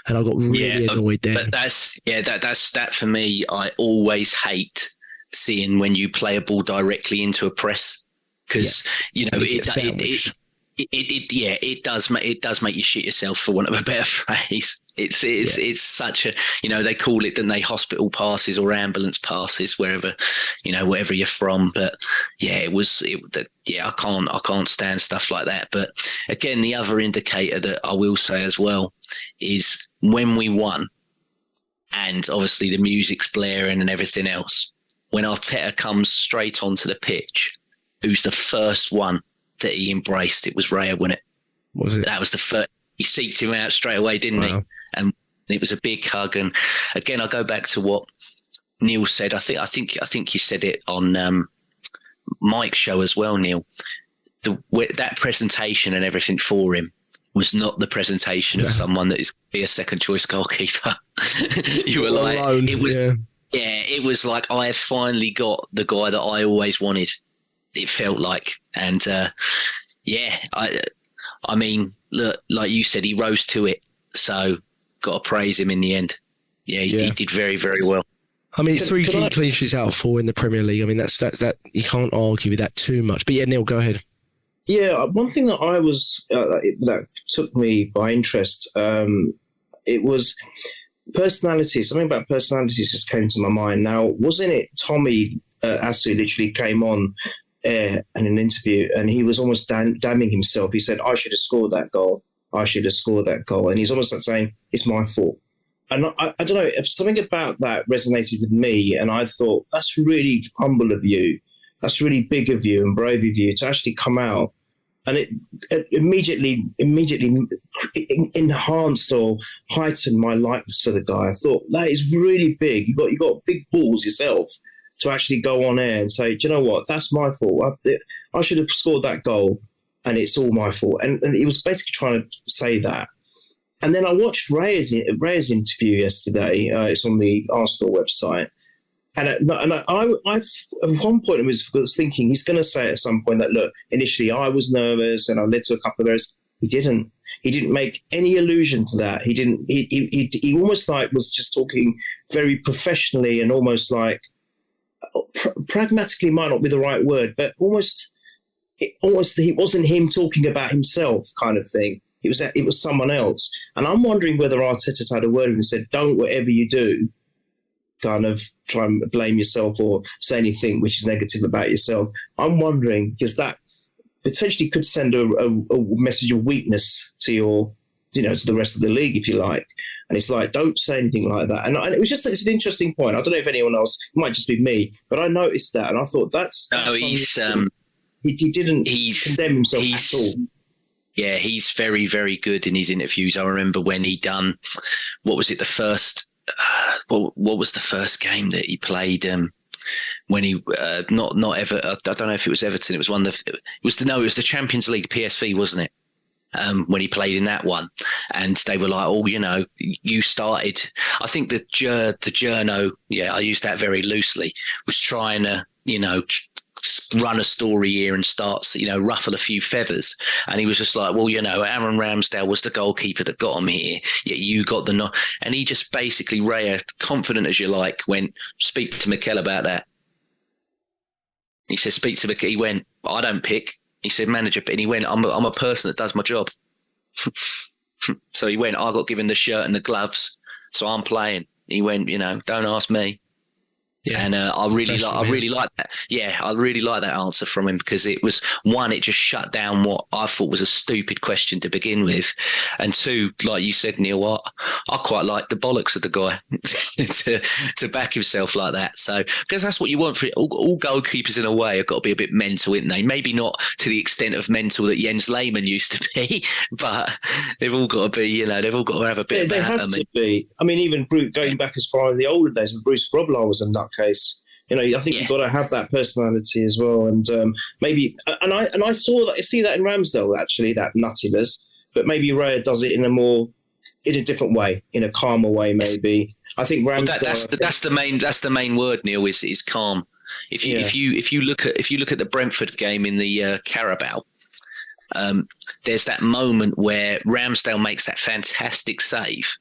and I got really annoyed there. But that for me. I always hate seeing when you play a ball directly into a press, because it does make you shit yourself, for want of a better phrase. It's such a, they call it, don't they, hospital passes or ambulance passes, wherever you're from. But I can't stand stuff like that. But again, the other indicator that I will say as well is when we won, and obviously the music's blaring and everything else, when Arteta comes straight onto the pitch, who's the first one that he embraced? It was Raya, wasn't it? Was it? That was the first. He seeked him out straight away, didn't he? And it was a big hug. And again, I go back to what Neil said. I think you said it on Mike's show as well, Neil. That presentation and everything for him was not the presentation of someone that is be a second choice goalkeeper. You were like, alone. It was, it was like I had finally got the guy that I always wanted. It felt like, and I mean, look, like you said, he rose to it. So got to praise him in the end. He did very, very well. I mean, it's 3 clean sheets out of 4 in the Premier League. I mean, that's you can't argue with that too much. But Neil, go ahead. Yeah, one thing that I was that took me by interest, it was personality. Something about personalities just came to my mind. Now, wasn't it Tommy Asu literally came on in an interview, and he was almost damning himself. He said, I should have scored that goal. And he's almost like saying, it's my fault. And I don't know, if something about that resonated with me, and I thought, that's really humble of you. That's really big of you and brave of you to actually come out. And it immediately enhanced or heightened my likeness for the guy. I thought, that is really big. You got big balls yourself to actually go on air and say, do you know what? That's my fault. I should have scored that goal, and it's all my fault. And he was basically trying to say that. And then I watched Raya's interview yesterday. It's on the Arsenal website. And at one point I was thinking he's going to say at some point that, look, initially I was nervous and I led to a couple of errors. He didn't make any allusion to that. He didn't. He almost like was just talking very professionally and almost like pragmatically might not be the right word, but almost it wasn't him talking about himself kind of thing. It was someone else. And I'm wondering whether Arteta's had a word with him and said, don't, whatever you do, kind of try and blame yourself or say anything which is negative about yourself. I'm wondering, because that potentially could send a message of weakness to your, to the rest of the league, if you like. And it's like, don't say anything like that. And it was it's an interesting point. I don't know if anyone else, it might just be me, but I noticed that. And I thought he didn't condemn himself at all. Yeah, he's very, very good in his interviews. I remember when he done, what was it, the first, what was the first game that he played? When he not ever, I don't know if it was Everton. It was it was the Champions League PSV, wasn't it? When he played in that one, and they were like, "Oh, you started." I think the journo, I use that very loosely, was trying to, run a story here and starts, ruffle a few feathers. And he was just like, well, Aaron Ramsdale was the goalkeeper that got him here. Yet you got the and he just basically, Raya, confident as you like, went, speak to Mikel about that. He said, speak to Mikel. He went, I don't pick. He said, manager, and he went, I'm a person that does my job. So he went, I got given the shirt and the gloves, so I'm playing. He went, don't ask me. Yeah. And I really like that. Yeah, I really like that answer from him because it was one, it just shut down what I thought was a stupid question to begin with, and two, like you said, Neil, I quite like the bollocks of the guy to back himself like that. So because that's what you want for it. All goalkeepers in a way have got to be a bit mental, isn't they? Maybe not to the extent of mental that Jens Lehmann used to be, but they've all got to be. They've all got to have a bit. They have to be. I mean, even going back as far as the older days when Bruce Grobbelaar was a nutcase. I think you've got to have that personality as well, and maybe. And I see that in Ramsdale actually, that nuttiness. But maybe Raya does it in a different way, in a calmer way. Maybe I think Ramsdale. That's the main word, Neil. Is calm. If you look at the Brentford game in the Carabao, there's that moment where Ramsdale makes that fantastic save,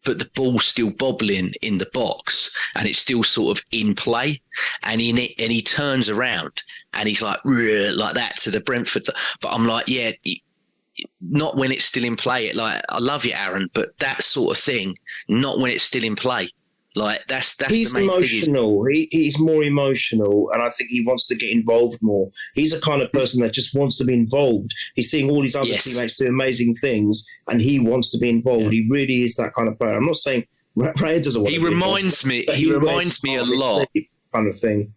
but the ball's still bobbling in the box and it's still sort of in play, and he turns around and he's like that to the Brentford. But I'm like, yeah, not when it's still in play. Like, I love you, Aaron, but that sort of thing, not when it's still in play. Like that's he's the main emotional. thing. He's more emotional, and I think he wants to get involved more. He's the kind of person that just wants to be involved. He's seeing all these other teammates do amazing things, and he wants to be involved. Yeah. He really is that kind of player. I'm not saying Raya doesn't want. He reminds me a lot, kind of thing.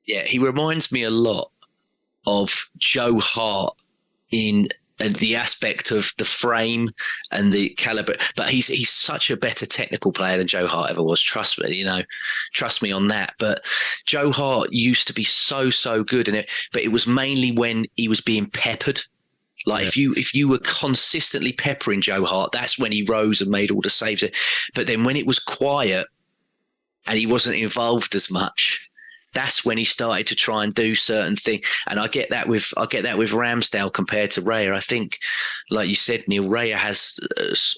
Yeah, he reminds me a lot of Joe Hart in. And the aspect of the frame and the caliber, but he's such a better technical player than Joe Hart ever was. Trust me on that. But Joe Hart used to be so good in it, but it was mainly when he was being peppered. Like if you were consistently peppering Joe Hart, that's when he rose and made all the saves. But then when it was quiet and he wasn't involved as much, that's when he started to try and do certain things. And I get that with Ramsdale compared to Raya. I think, like you said, Neil, Raya has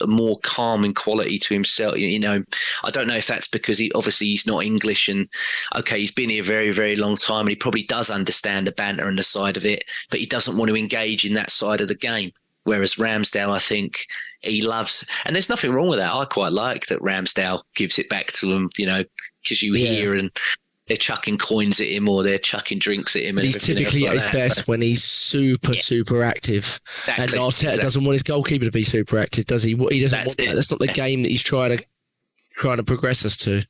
a more calming quality to himself. I don't know if that's because he's not English, and he's been here a very, very long time, and he probably does understand the banter and the side of it, but he doesn't want to engage in that side of the game. Whereas Ramsdale, I think he loves, and there's nothing wrong with that. I quite like that Ramsdale gives it back to him, because you hear and they're chucking coins at him or they're chucking drinks at him. And he's typically at his best when he's super active. Exactly, and Arteta doesn't want his goalkeeper to be super active, does he? He doesn't want that. That's not the game that he's trying to progress us to.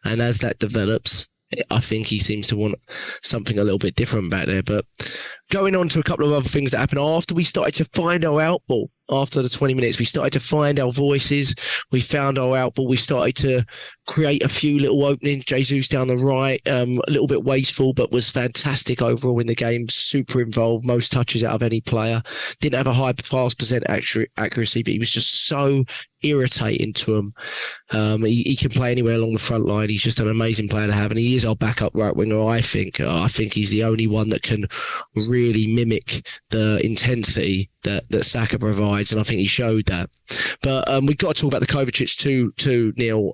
And as that develops, I think he seems to want something a little bit different back there. But going on to a couple of other things that happened after we started to find our outball. After the 20 minutes, we started to find our voices. We found our outball. We started to create a few little openings. Jesus down the right, a little bit wasteful, but was fantastic overall in the game. Super involved, most touches out of any player. Didn't have a high pass percent accuracy, but he was just so irritating to him. He can play anywhere along the front line. He's just an amazing player to have, and he is our backup right winger. I think he's the only one that can really mimic the intensity that Saka provides, and I think he showed that. But we've got to talk about the Kovacic too, Neil.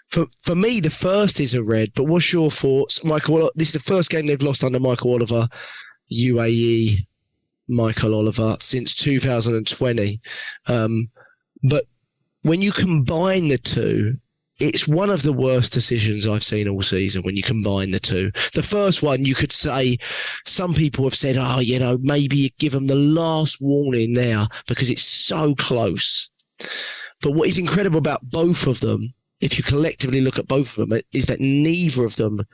For me, the first is a red, but what's your thoughts? Michael, this is the first game they've lost under Michael Oliver, UAE Michael Oliver, since 2020. But when you combine the two, it's one of the worst decisions I've seen all season when you combine the two. The first one, you could say, some people have said, maybe you give them the last warning there because it's so close. But what is incredible about both of them, if you collectively look at both of them, is that neither of them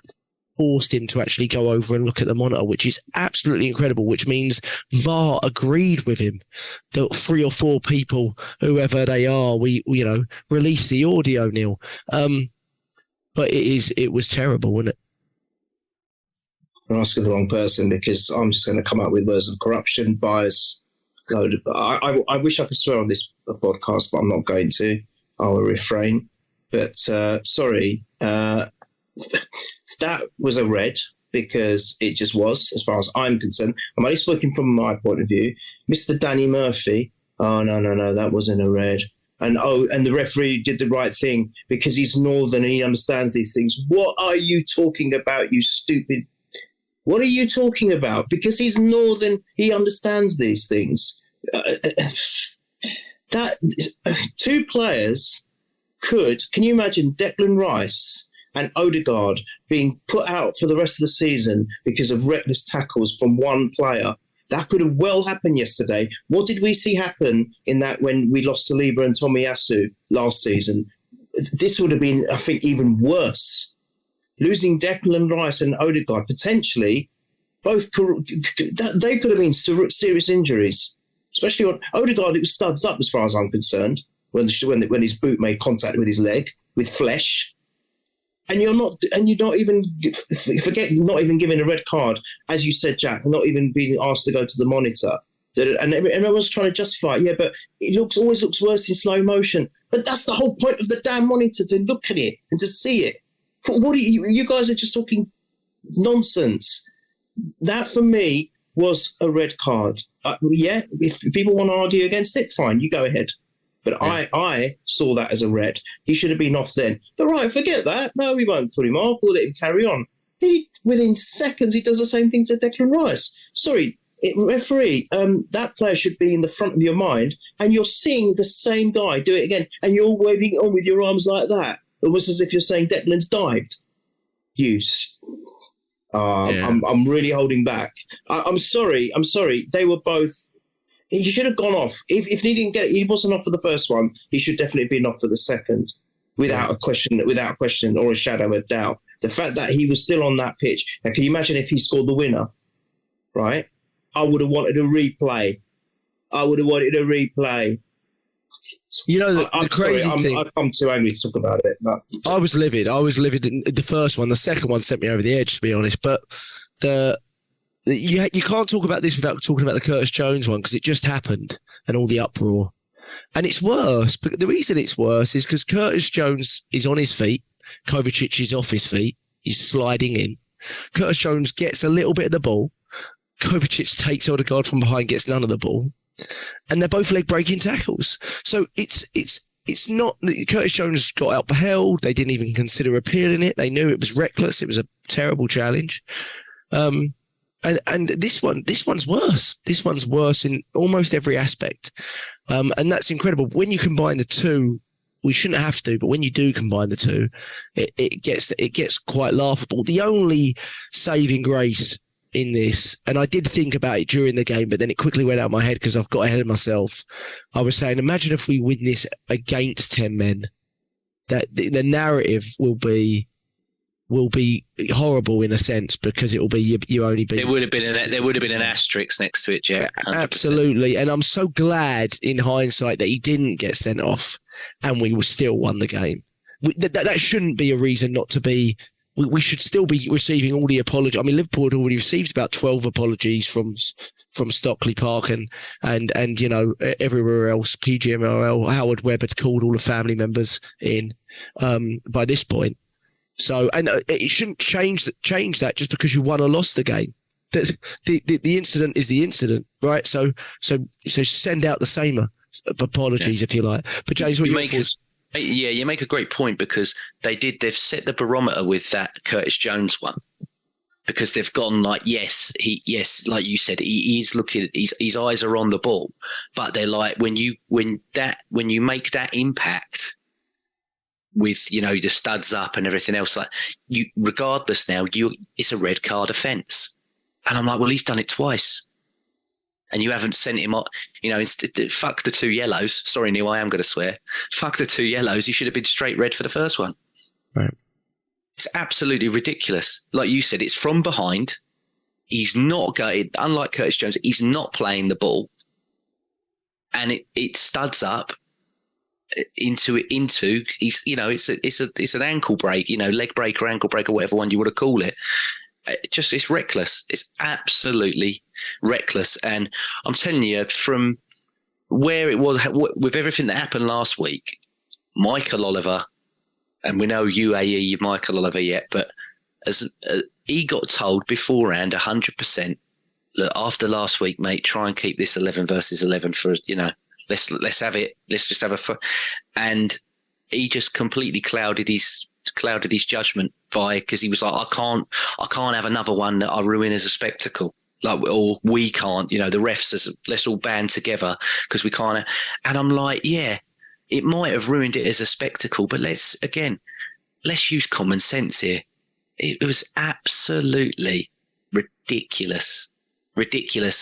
forced him to actually go over and look at the monitor, which is absolutely incredible, which means VAR agreed with him that 3 or 4 people, whoever they are, we release the audio, Neil. But it was terrible, wasn't it? I'm asking the wrong person because I'm just going to come up with words of corruption, bias. I wish I could swear on this podcast, but I'm not going to. I will refrain. But sorry, that was a red because it just was, as far as I'm concerned. I'm only speaking from my point of view. Mr. Danny Murphy, no, that wasn't a red. And the referee did the right thing because he's Northern and he understands these things. What are you talking about, you stupid? What are you talking about? Because he's Northern, he understands these things. That 2 players Can you imagine Declan Rice and Odegaard being put out for the rest of the season because of reckless tackles from one player? That could have well happened yesterday. What did we see happen in that when we lost Saliba and Tomiyasu last season? This would have been, I think, even worse. Losing Declan Rice and Odegaard, potentially, they could have been serious injuries. Especially on Odegaard, it was studs up as far as I'm concerned, when his boot made contact with his leg, with flesh. And you're not even giving a red card, as you said, Jack, not even being asked to go to the monitor. And everyone's trying to justify it. Yeah, but it always looks worse in slow motion. But that's the whole point of the damn monitor, to look at it and to see it. What are you guys are just talking nonsense. That for me was a red card. Yeah, if people want to argue against it, fine, you go ahead. But yeah. I saw that as a red. He should have been off then. But right, forget that. No, we won't put him off. We'll let him carry on. Within seconds, he does the same things as Declan Rice. Sorry, referee, that player should be in the front of your mind, and you're seeing the same guy do it again, and you're waving it on with your arms like that. Almost as if you're saying Declan's dived. I'm really holding back. I'm sorry. They were both... He should have gone off. If he didn't get it, he wasn't off for the first one. He should definitely have been off for the second, without a question or a shadow of doubt. The fact that he was still on that pitch. Now, can you imagine if he scored the winner? Right? I would have wanted a replay. You know, the crazy thing... I'm too angry to talk about it. But. I was livid. In the first one. The second one sent me over the edge, to be honest. But you can't talk about this without talking about the Curtis Jones one, because it just happened and all the uproar. And it's worse. But the reason it's worse is because Curtis Jones is on his feet. Kovacic is off his feet. He's sliding in. Curtis Jones gets a little bit of the ball. Kovacic takes Odegaard from behind, gets none of the ball. And they're both leg-breaking tackles. So it's not... Curtis Jones got upheld. They didn't even consider appealing it. They knew it was reckless. It was a terrible challenge. And this one's worse. This one's worse in almost every aspect. And that's incredible. When you combine the two, we shouldn't have to, but when you do combine the two, it gets quite laughable. The only saving grace in this, and I did think about it during the game, but then it quickly went out of my head because I've got ahead of myself. I was saying, imagine if we win this against 10 men, that the narrative will be horrible in a sense, because it will be you only beat. There would have been an asterisk next to it, yeah. 100%. Absolutely, and I'm so glad in hindsight that he didn't get sent off, and we still won the game. That shouldn't be a reason not to be. We should still be receiving all the apologies. I mean, Liverpool had already received about 12 apologies from Stockley Park and you know, everywhere else. PGMOL, Howard Webb had called all the family members in by this point. So, and it shouldn't change that just because you won or lost the game. The incident is the incident, right? So send out the same apologies, if you like. But James, what you thoughts? Yeah, you make a great point, because they've set the barometer with that Curtis Jones one, because they've gone like, yes, like you said, he is looking, his eyes are on the ball, but they're like, when you make that impact with, you know, the studs up and everything else, like, you, regardless now, it's a red card offence. And I'm like, well, he's done it twice. And you haven't sent him off, you know, fuck the 2 yellows. Sorry, Neil, I am going to swear. Fuck the 2 yellows. He should have been straight red for the first one. Right. It's absolutely ridiculous. Like you said, it's from behind. He's not going, unlike Curtis Jones, he's not playing the ball. And it studs up into he's, you know, it's an ankle break, you know, leg break or ankle break or whatever one you want to call it. It's reckless. It's absolutely reckless. And I'm telling you, from where it was, with everything that happened last week, Michael Oliver, and we know UAE Michael Oliver yet, but as he got told beforehand 100%, look, after last week, mate, try and keep this 11 versus 11 for, you know, let's have it. Let's just have a fun. And he just completely clouded his judgment because he was like, I can't have another one that I ruin as a spectacle. Like, or we can't, you know, the refs, let's all band together because we can't. And I'm like, yeah, it might have ruined it as a spectacle. But let's use common sense here. It was absolutely ridiculous.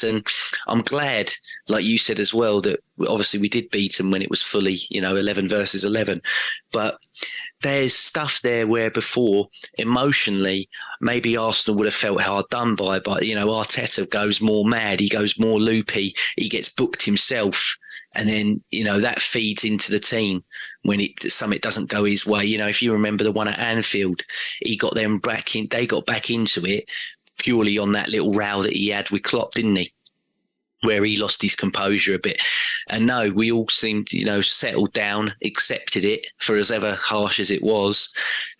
And I'm glad, like you said as well, that obviously we did beat them when it was fully, 11 versus 11. But there's stuff there where before, emotionally, maybe Arsenal would have felt hard done by. But, Arteta goes more mad. He goes more loopy. He gets booked himself. And then, that feeds into the team when something doesn't go his way. If you remember the one at Anfield, he got them back in. They got back into it purely on that little row that he had with Klopp, didn't he? Where he lost his composure a bit. And no, we all seemed, settled down, accepted it for as ever harsh as it was,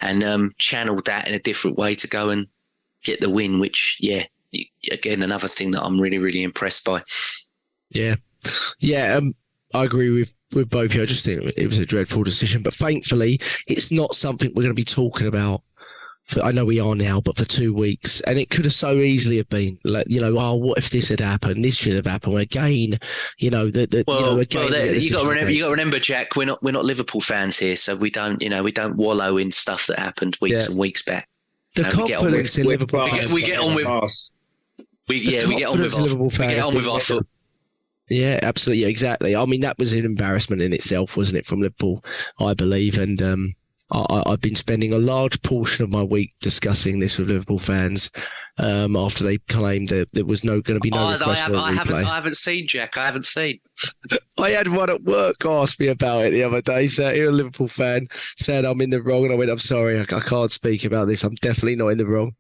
and channeled that in a different way to go and get the win, which, again, another thing that I'm really, really impressed by. Yeah. Yeah, I agree with both of you. I just think it was a dreadful decision, but thankfully it's not something we're going to be talking about. I know we are now, but for 2 weeks, and it could have so easily have been like, what if this had happened? This should have happened. Again, you got to remember, Jack. We're not Liverpool fans here, so we don't wallow in stuff that happened weeks and weeks back. The confidence in Liverpool. We get on with us. We get on with our foot. Yeah, absolutely. Yeah, exactly. I mean, that was an embarrassment in itself, wasn't it, from Liverpool, I believe. And I've been spending a large portion of my week discussing this with Liverpool fans after they claimed that there was going to be no request for a replay. I haven't seen, Jack. I haven't seen. I had one at work ask me about it the other day. So here, a Liverpool fan said I'm in the wrong. And I went, I'm sorry, I can't speak about this. I'm definitely not in the wrong.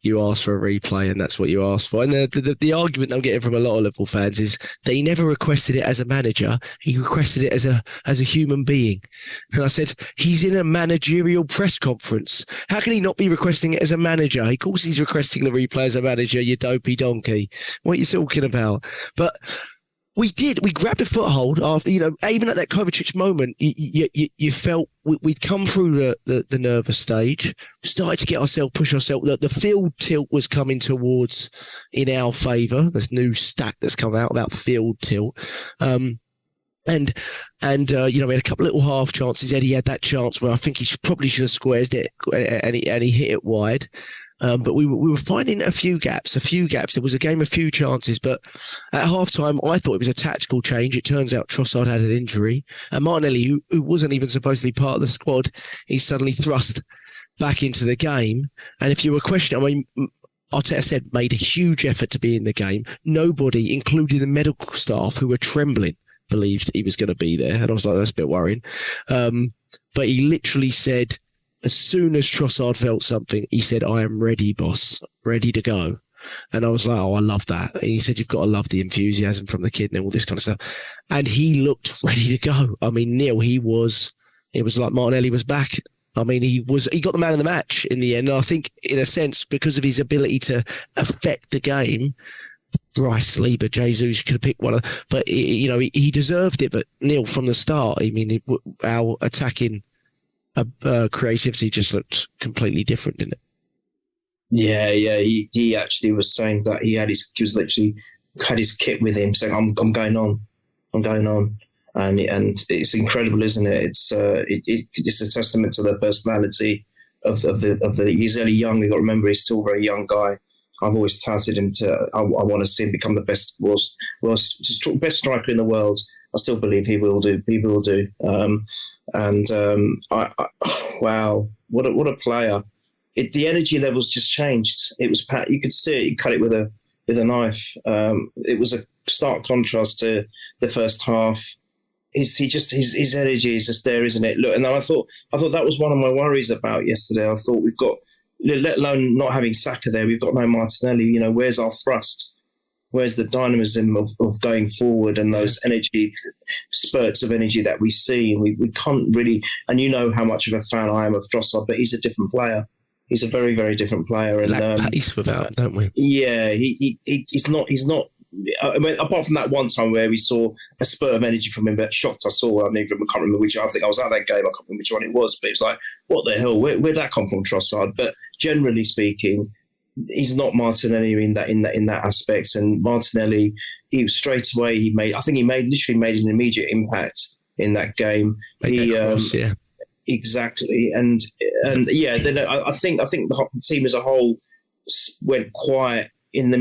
You asked for a replay and that's what you asked for. And the argument I'm getting from a lot of Liverpool fans is that he never requested it as a manager. He requested it as a human being. And I said, he's in a managerial press conference. How can he not be requesting it as a manager? Of course he's requesting the replay as a manager, you dopey donkey. What are you talking about? But we grabbed a foothold after, even at that Kovacic moment, you felt we'd come through the nervous stage, started to push ourselves. The field tilt was coming towards in our favour. This new stat that's come out about field tilt. We had a couple of little half chances. Eddie had that chance where I think he probably should have squared it, and he hit it wide. But we were finding a few gaps. There was a game of few chances, but at half-time, I thought it was a tactical change. It turns out Trossard had an injury. And Martinelli, who wasn't even supposed to be part of the squad, he's suddenly thrust back into the game. And if you were questioning, Arteta said made a huge effort to be in the game. Nobody, including the medical staff who were trembling, believed he was going to be there. And I was like, that's a bit worrying. But he literally said, as soon as Trossard felt something, he said, I am ready, boss, ready to go. And I was like, oh, I love that. And he said, you've got to love the enthusiasm from the kid and all this kind of stuff. And he looked ready to go. I mean, Neil, it was like Martinelli was back. I mean, he got the man of the match in the end. And I think, in a sense, because of his ability to affect the game, Bryce Lee, but Jesus could have picked one of, but he deserved it. But Neil, from the start, I mean, our attacking creativity just looked completely different, didn't it? Yeah. He actually was saying that he literally had his kit with him, saying, "I'm going on," and it's incredible, isn't it? It's a testament to the personality of the. He's only young. You've got to remember, he's still a very young guy. I've always touted him to. I want to see him become the best best striker in the world. I still believe he will do. Wow, what a player! The energy levels just changed. It was you could see it. You cut it with a knife. It was a stark contrast to the first half. His energy is just there, isn't it? Look, and then I thought that was one of my worries about yesterday. I thought we've got, let alone not having Saka there, we've got no Martinelli. Where's our thrust? Where's the dynamism of going forward and those energy spurts of energy that we see? We can't really, and you know how much of a fan I am of Trossard, but he's a different player. He's a very, very different player. And pace without, don't we? Yeah, he's not. I mean, apart from that one time where we saw a spurt of energy from him that shocked us all. I can't remember which. I think I was at that game. I can't remember which one it was, but it was like, what the hell? Where'd that come from, Trossard? But generally speaking, he's not Martinelli in that aspect. And Martinelli, he straight away literally made an immediate impact in that game. Exactly, and yeah, then I think the team as a whole went quiet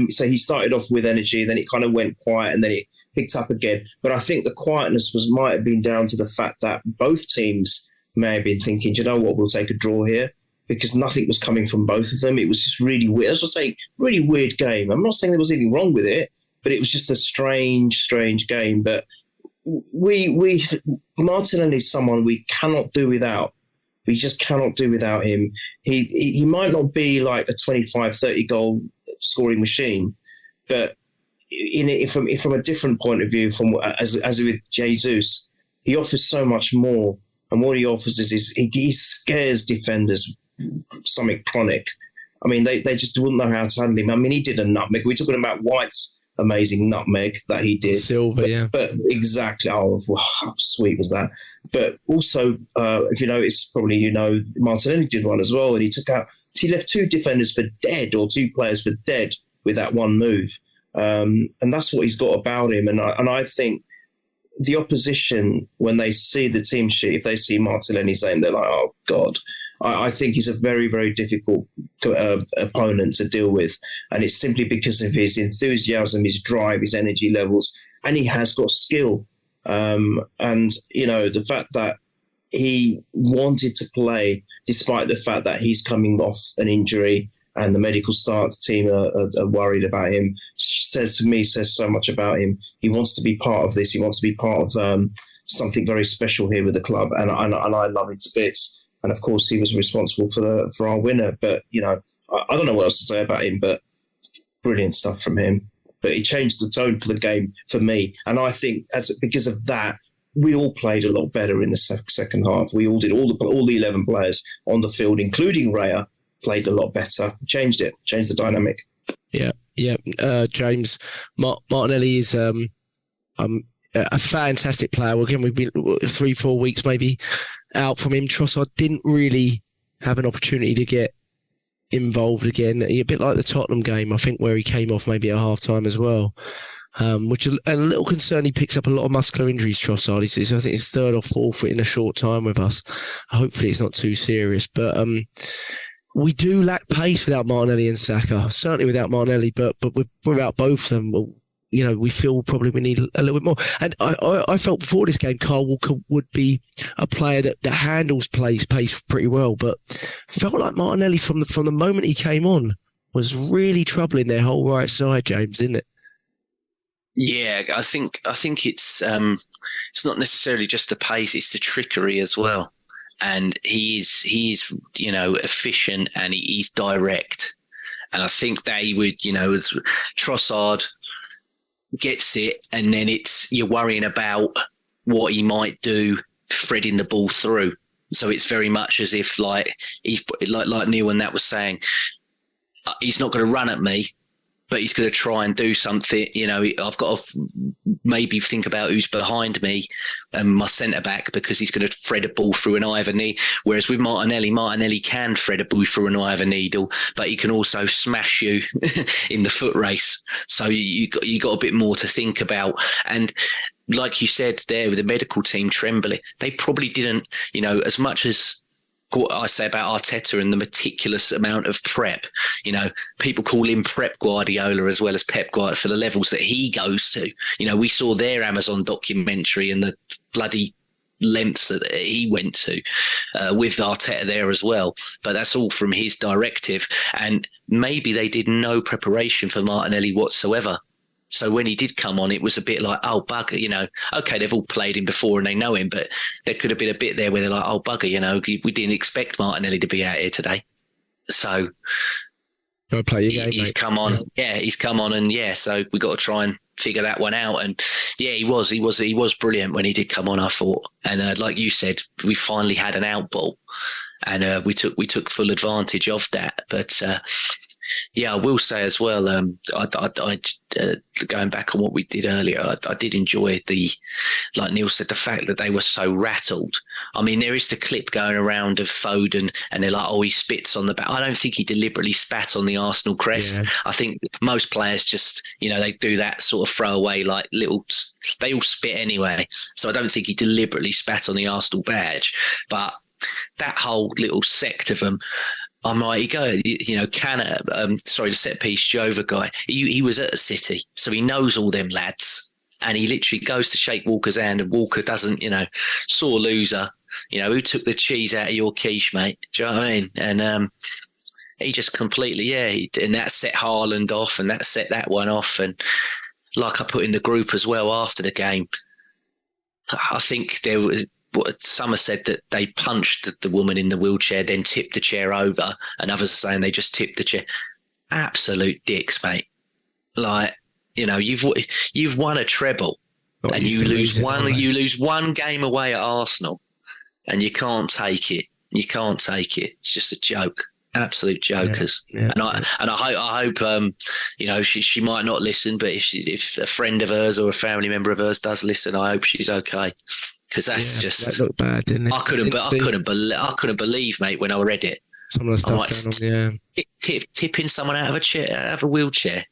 so he started off with energy, then it kind of went quiet, and then it picked up again. But I think the quietness might have been down to the fact that both teams may have been thinking, do you know what, we'll take a draw here, because nothing was coming from both of them. It was just really weird. As I say, really weird game. I'm not saying there was anything wrong with it, but it was just a strange game. But Martinelli is someone we cannot do without. We just cannot do without him. He might not be like a 25, 30 goal scoring machine, but from a different point of view, as with Jesus, he offers so much more. And what he offers is he scares defenders something chronic. I mean, they just wouldn't know how to handle him. I mean, he did a nutmeg. We're talking about White's amazing nutmeg that he did. Silver, But exactly. Oh, how sweet was that? But also, if you notice, probably Martinelli did one as well, and he left two defenders for dead, or two players for dead with that one move. And that's what he's got about him. And I think the opposition, when they see the team sheet, if they see Martinelli's name, they're like, oh, God. I think he's a very, very difficult opponent to deal with. And it's simply because of his enthusiasm, his drive, his energy levels, and he has got skill. And, the fact that he wanted to play, despite the fact that he's coming off an injury and the medical staff team are worried about him, says so much about him. He wants to be part of this. He wants to be part of something very special here with the club. And I love him to bits. And of course, he was responsible for our winner. But, I don't know what else to say about him, but brilliant stuff from him. But he changed the tone for the game for me. And I think because of that, we all played a lot better in the second half. We all did. All the 11 players on the field, including Raya, played a lot better. Changed the dynamic. Yeah. James, Martinelli is a fantastic player. Again, we've been 3-4 weeks maybe out from him. Trossard didn't really have an opportunity to get involved again. A bit like the Tottenham game, I think, where he came off maybe at half time as well. Which a little concern. He picks up a lot of muscular injuries, Trossard. I think it's third or fourth in a short time with us. Hopefully it's not too serious. But we do lack pace without Martinelli and Saka. Certainly without Martinelli, but without both of them, we feel probably we need a little bit more. And I felt before this game, Kyle Walker would be a player that handles pace pretty well. But felt like Martinelli from the moment he came on was really troubling their whole right side, James, didn't it? Yeah, I think it's not necessarily just the pace; it's the trickery as well. And he is efficient, and he's direct. And I think they would, as Trossard gets it, and then you're worrying about what he might do threading the ball through. So it's very much as if like Neil and that was saying, he's not going to run at me, but he's going to try and do something. I've got to maybe think about who's behind me and my centre-back, because he's going to thread a ball through an eye of a needle. Whereas with Martinelli can thread a ball through an eye of a needle, but he can also smash you in the foot race. So you got a bit more to think about. And like you said there, with the medical team trembling, they probably didn't, as much as what I say about Arteta and the meticulous amount of prep. People call him Prep Guardiola as well as Pep Guardiola for the levels that he goes to. We saw their Amazon documentary and the bloody lengths that he went to with Arteta there as well. But that's all from his directive. And maybe they did no preparation for Martinelli whatsoever. So when he did come on, it was a bit like, oh, bugger, okay, they've all played him before and they know him, but there could have been a bit there where they're like, oh, bugger, we didn't expect Martinelli to be out here today. So go play your game, he's come on. Yeah, he's come on, and so we got to try and figure that one out. And yeah, he was brilliant when he did come on, I thought. And like you said, we finally had an out ball, and we took full advantage of that. But Yeah, I will say as well. Going back on what we did earlier, I did enjoy like Neil said, the fact that they were so rattled. I mean, there is the clip going around of Foden, and they're like, "Oh, he spits on the back." I don't think he deliberately spat on the Arsenal crest. Yeah. I think most players just, they do that sort of throwaway, like little. They all spit anyway, so I don't think he deliberately spat on the Arsenal badge. But that whole little sect of them. I'm like, the set piece Jova guy, he was at a City, so he knows all them lads, and he literally goes to shake Walker's hand, and Walker doesn't, sore loser, who took the cheese out of your quiche, mate? Do you know what I mean? And he just completely, and that set Haaland off, and that set that one off, and like I put in the group as well after the game, I think there was. Some have said that they punched the woman in the wheelchair, then tipped the chair over, and others are saying they just tipped the chair. Absolute dicks, mate. Like, you've won a treble, and you lose one game away at Arsenal, and you can't take it. You can't take it. It's just a joke. Absolute jokers. Yeah. And I hope she might not listen, but if a friend of hers or a family member of hers does listen, I hope she's okay. Because that looked bad, didn't it? I couldn't believe, mate, when I read it. Some of the stuff going on, tipping someone out of a wheelchair.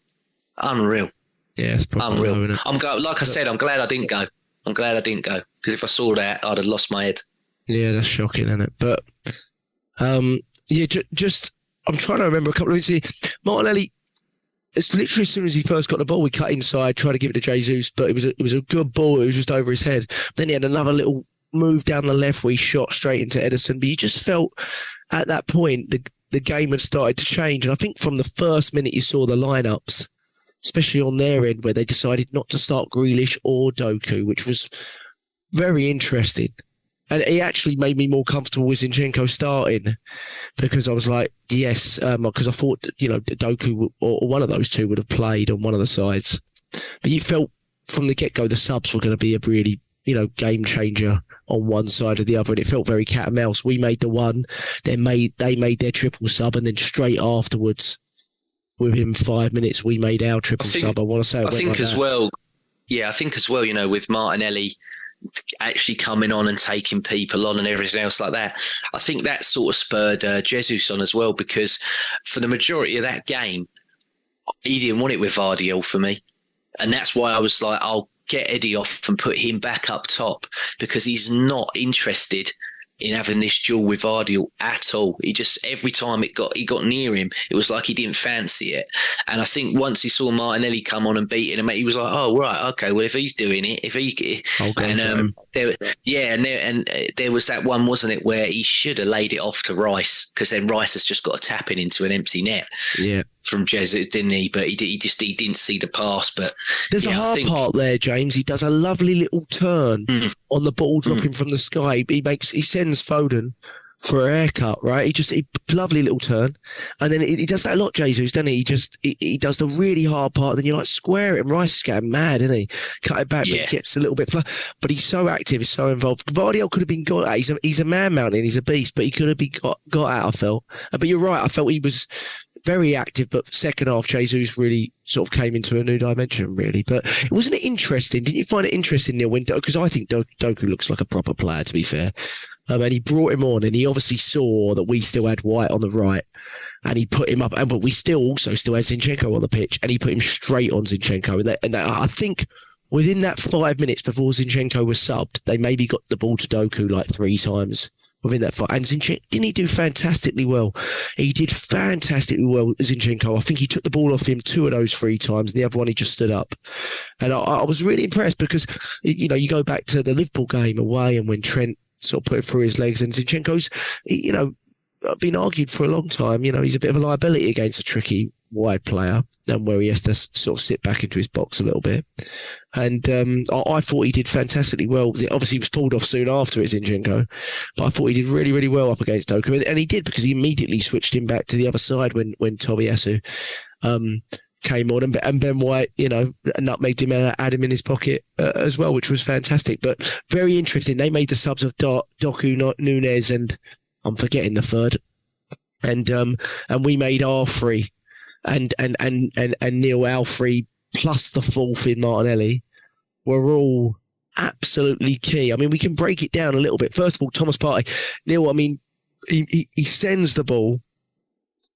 Unreal. Yeah, it's probably unreal. I'm glad I didn't go. Because if I saw that, I'd have lost my head. Yeah, that's shocking, isn't it? But just I'm trying to remember a couple of things. Martinelli. It's literally as soon as he first got the ball, we cut inside, tried to give it to Jesus, but it was a good ball. It was just over his head. Then he had another little move down the left where he shot straight into Ederson. But you just felt at that point the game had started to change. And I think from the first minute you saw the lineups, especially on their end, where they decided not to start Grealish or Doku, which was very interesting. And it actually made me more comfortable with Zinchenko starting because I was like, yes, because I thought, Doku or one of those two would have played on one of the sides. But you felt from the get-go the subs were going to be a really, game changer on one side or the other. And it felt very cat and mouse. We made the one, they made their triple sub, and then straight afterwards, within 5 minutes, we made our triple sub. I want to say I think as well, with Martinelli actually coming on and taking people on and everything else like that. I think that sort of spurred Jesus on as well, because for the majority of that game, he didn't want it with Vardy for me. And that's why I was like, I'll get Eddie off and put him back up top, because he's not interested in having this duel with Vardy at all. He just, every time he got near him, it was like he didn't fancy it. And I think once he saw Martinelli come on and beat him, he was like, oh, right, okay, well, if he's doing it, there was that one, wasn't it, where he should have laid it off to Rice, because then Rice has just got to tap into an empty net. Yeah. From Jesus, didn't he? But he didn't see the pass. But there's a hard part there, James. He does a lovely little turn on the ball dropping from the sky. He sends Foden for a haircut, right? Lovely little turn, and then he does that a lot, Jesus, doesn't he? He does the really hard part, and then you like square it, and Rice is getting mad, isn't he? Cut it back, but he gets a little bit. But he's so active, he's so involved. Vardy could have been got at. He's a man mountain, he's a beast, but he could have been got at. I felt, but you're right. I felt he was very active, but second half, Jesus really sort of came into a new dimension, really. But wasn't it interesting? Didn't you find it interesting, Neil? Because I think Doku looks like a proper player, to be fair. And he brought him on, and he obviously saw that we still had White on the right, and he put him up. But we still had Zinchenko on the pitch, and he put him straight on Zinchenko. And I think within that 5 minutes before Zinchenko was subbed, they maybe got the ball to Doku like 3 times. Within that fight. And Zinchenko, didn't he do fantastically well? He did fantastically well, Zinchenko. I think he took the ball off him 2 of those 3 times, and the other one he just stood up. And I was really impressed because, you go back to the Liverpool game away, and when Trent sort of put it through his legs, and Zinchenko's, been argued for a long time, he's a bit of a liability against a tricky wide player, and where he has to sort of sit back into his box a little bit. And I thought he did fantastically well. Obviously, he was pulled off soon after it, Zinchenko, but I thought he did really, really well up against Doku. And he did, because he immediately switched him back to the other side when Tomiyasu came on, and Ben White, nutmegged him and had him in his pocket as well, which was fantastic. But very interesting. They made the subs of Doku, Nunez, and I'm forgetting the third. And we made our 3. and Neil Alfrey plus the fourth in Martinelli were all absolutely key. I mean, we can break it down a little bit. First of all, Thomas Partey. Neil, I mean, he sends the ball,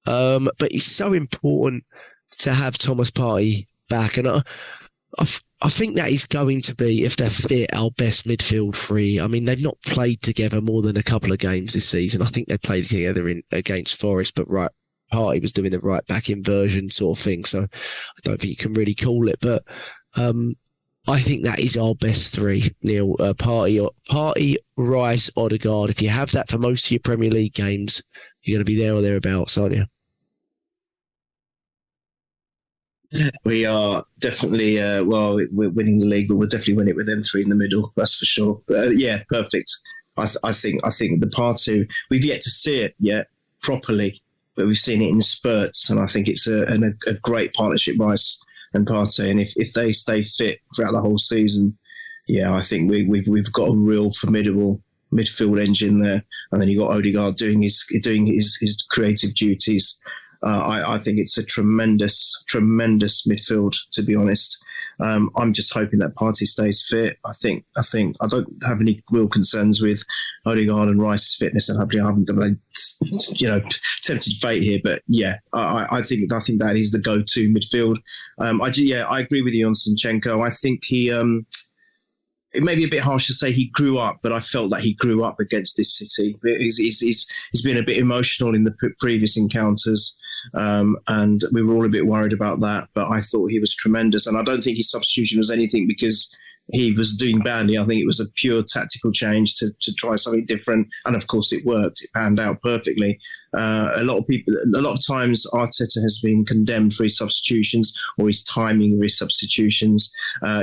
but it's so important to have Thomas Partey back. And I think that is going to be, if they're fit, our best midfield three. I mean, they've not played together more than a couple of games this season. I think they played together against Forest, but Partey was doing the right back inversion sort of thing. So I don't think you can really call it. But I think that is our best three, Neil. Partey, Rice, Odegaard. If you have that for most of your Premier League games, you're going to be there or thereabouts, aren't you? We are definitely, we're winning the league, but we'll definitely win it with them three in the middle. That's for sure. Yeah, perfect. I think the Partey, we've yet to see it yet properly, but we've seen it in spurts, and I think it's a great partnership, Rice and Partey. And if they stay fit throughout the whole season, yeah, I think we've got a real formidable midfield engine there. And then you got Odegaard doing his creative duties. I think it's a tremendous midfield, to be honest. I'm just hoping that Partey stays fit. I think I don't have any real concerns with Odegaard and Rice's fitness, and hopefully I haven't tempted fate here. But yeah, I think that is the go-to midfield. I agree with you on Zinchenko. I think he. It may be a bit harsh to say he grew up, but I felt that he grew up against this City. He's been a bit emotional in the previous encounters. And we were all a bit worried about that, but I thought he was tremendous. And I don't think his substitution was anything because he was doing badly. I think it was a pure tactical change to try something different. And of course it worked. It panned out perfectly. A lot of times Arteta has been condemned for his substitutions or his timing of his substitutions.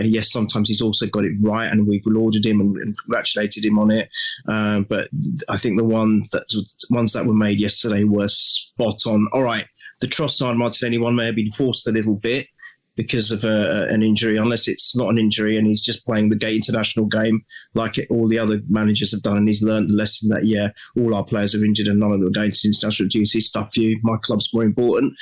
Yes, sometimes he's also got it right, and we've lauded him and congratulated him on it. But I think the ones that were made yesterday were spot on. All right, the Trossard Martinelli one may have been forced a little bit because of an injury, unless it's not an injury and he's just playing the international game like all the other managers have done, and he's learned the lesson that, yeah, all our players are injured and none of them are going to international duty. Stuff you. My club's more important.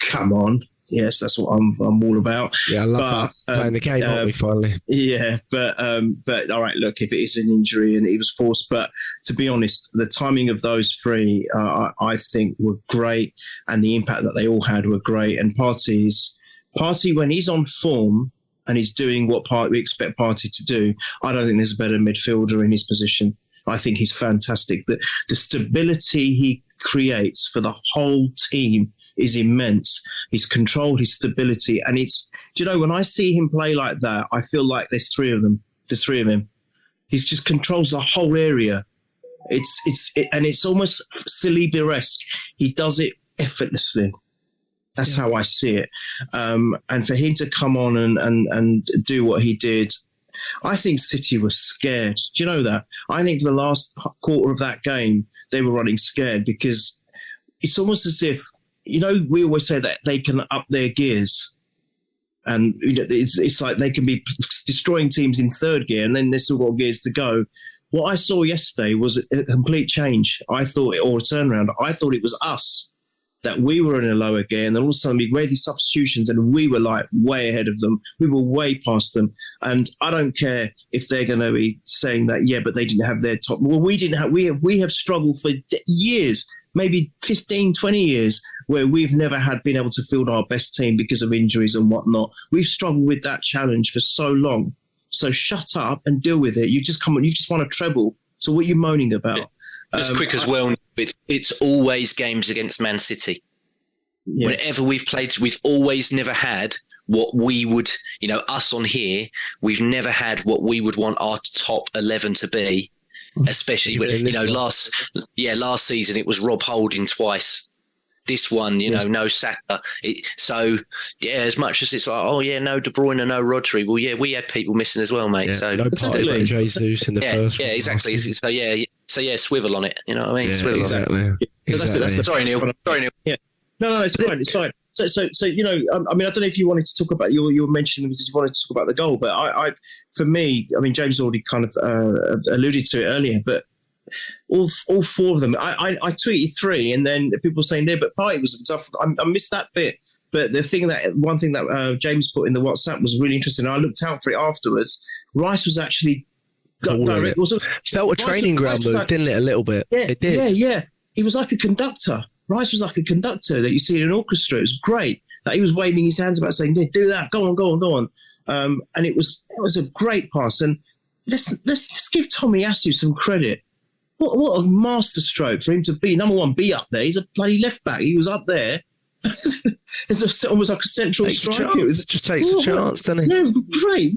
Come on. Yes, that's what I'm all about. Yeah, I love that. Playing the game, aren't we, finally? Yeah, but all right, look, if it is an injury and he was forced, but to be honest, the timing of those three, I think were great, and the impact that they all had were great. And Partey, when he's on form and he's doing what we expect Partey to do, I don't think there's a better midfielder in his position. I think he's fantastic. The stability he creates for the whole team is immense. His control, his stability, and when I see him play like that, I feel like there's three of them. There's three of him. He just controls the whole area. It's almost Saliba-esque. He does it effortlessly. That's how I see it. And for him to come on and do what he did, I think City was scared. Do you know that? I think for the last quarter of that game, they were running scared because it's almost as if, we always say that they can up their gears. And it's like they can be destroying teams in third gear and then they've still got gears to go. What I saw yesterday was a complete change. Or a turnaround. I thought it was us, that we were in a lower gear, and then all of a sudden we made these substitutions and we were like way ahead of them. We were way past them. And I don't care if they're going to be saying that, yeah, but they didn't have their top. Well, we have struggled for years, maybe 15, 20 years, where we've never been able to field our best team because of injuries and whatnot. We've struggled with that challenge for so long. So shut up and deal with it. You just want a treble. So what are you moaning about? As quick as well, it's always games against Man City. Yeah. Whenever we've played, we've always never had what we would, us on here, we've never had what we would want our top 11 to be, especially when, last season it was Rob Holding twice. This one, no Saka. As much as it's like, oh yeah, no De Bruyne, no Rodri. Well, yeah, we had people missing as well, mate. Yeah, so no Partey, no Jesus in the first. Yeah, exactly. So swivel on it. You know what I mean? Yeah, swivel exactly. on it. Exactly. Sorry, Neil. Yeah. No, it's fine. It's fine. So I don't know if you wanted to talk about you were mentioning because you wanted to talk about the goal, but for me, James already kind of alluded to it earlier, but. All four of them. I tweeted three, and then people saying there, but Partey was tough. I missed that bit But one thing that James put in the WhatsApp was really interesting. I looked out for it afterwards. Rice was actually direct. Felt a training ground move, didn't it? A little bit. Yeah, it did. Yeah. He was like a conductor. Rice was like a conductor that you see in an orchestra. It was great that he was waving his hands about saying, "Do that, go on." And it was a great pass. And let's give Tomiyasu some credit. What a masterstroke for him to be up there. He's a bloody left back. He was up there. It's almost like a central striker. It just takes a chance, doesn't it? Yeah, great.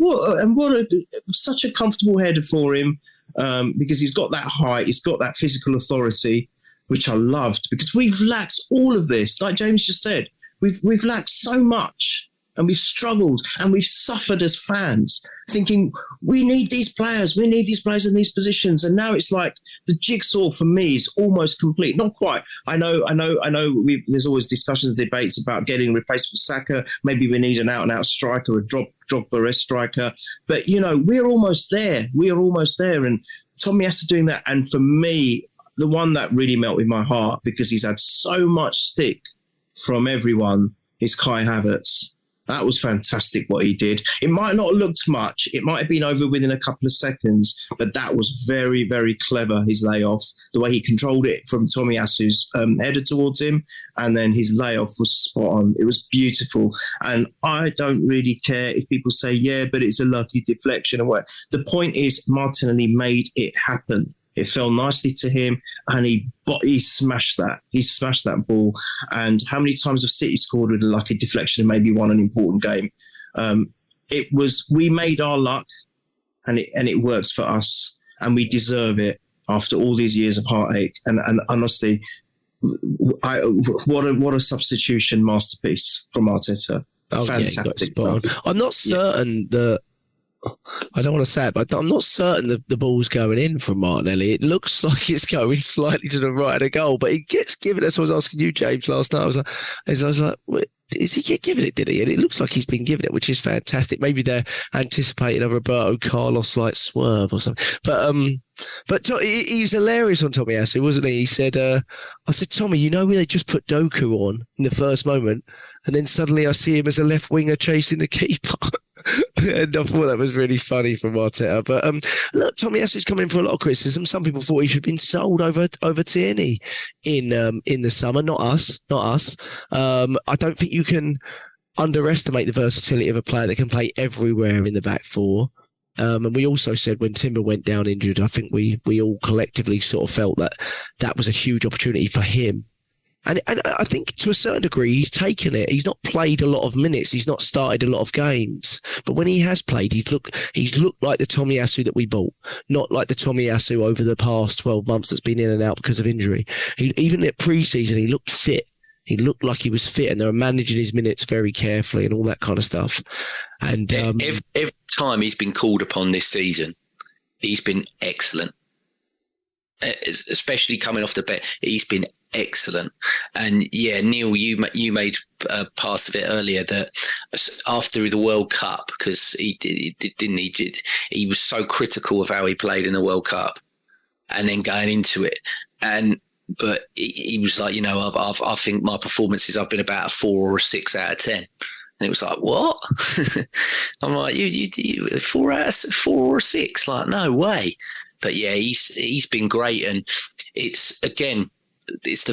Such a comfortable header for him because he's got that height, he's got that physical authority, which I loved because we've lacked all of this. Like James just said, we've lacked so much. And we've struggled and we've suffered as fans, thinking we need these players in these positions. And now it's like the jigsaw for me is almost complete. Not quite. I know. There's always discussions and debates about getting a replacement for Saka. Maybe we need an out-and-out striker, a Drogba-esque striker. But we're almost there. And Tomiyasu doing that. And for me, the one that really melted my heart because he's had so much stick from everyone is Kai Havertz. That was fantastic what he did. It might not have looked much. It might have been over within a couple of seconds, but that was very, very clever, his layoff. The way he controlled it from Tomiyasu's header towards him, and then his layoff was spot on. It was beautiful. And I don't really care if people say, yeah, but it's a lucky deflection or what. The point is Martinelli made it happen. It fell nicely to him, and he smashed that. He smashed that ball. And how many times have City scored with a lucky deflection and maybe won an important game? We made our luck, and it works for us, and we deserve it after all these years of heartache. And honestly, what a substitution masterpiece from Arteta. Oh, fantastic. Yeah, I'm not certain that. I don't want to say it, but I'm not certain the ball's going in from Martinelli. It looks like it's going slightly to the right of the goal, but he gets given it. So I was asking you, James, last night. I was like, is he giving it, did he? And it looks like he's been given it, which is fantastic. Maybe they're anticipating a Roberto Carlos-like swerve or something. But he was hilarious on Tomiyasu, wasn't he? He said, I said, Tommy, where they just put Doku on in the first moment, and then suddenly I see him as a left winger chasing the keeper. And I thought that was really funny from Arteta. But look, Tomiyasu's come in for a lot of criticism. Some people thought he should have been sold over Tierney in the summer. Not us. I don't think you can underestimate the versatility of a player that can play everywhere in the back four. And we also said when Timber went down injured, I think we all collectively sort of felt that was a huge opportunity for him. And I think to a certain degree, he's taken it. He's not played a lot of minutes. He's not started a lot of games. But when he has played, he's looked like the Tomiyasu that we bought, not like the Tomiyasu over the past 12 months that's been in and out because of injury. Even at pre-season, he looked fit. He looked like he was fit, and they were managing his minutes very carefully and all that kind of stuff. And every time he's been called upon this season, he's been excellent. Especially coming off the bench, he's been excellent. And yeah, Neil, you made part of it earlier that after the World Cup, because he was so critical of how he played in the World Cup, and then going into it, but he was like, I think my performances, I've been about a 4 or a 6 out of 10. And it was like, what? I'm like, you 4 or 6? Like, no way. But yeah, he's been great, and it's the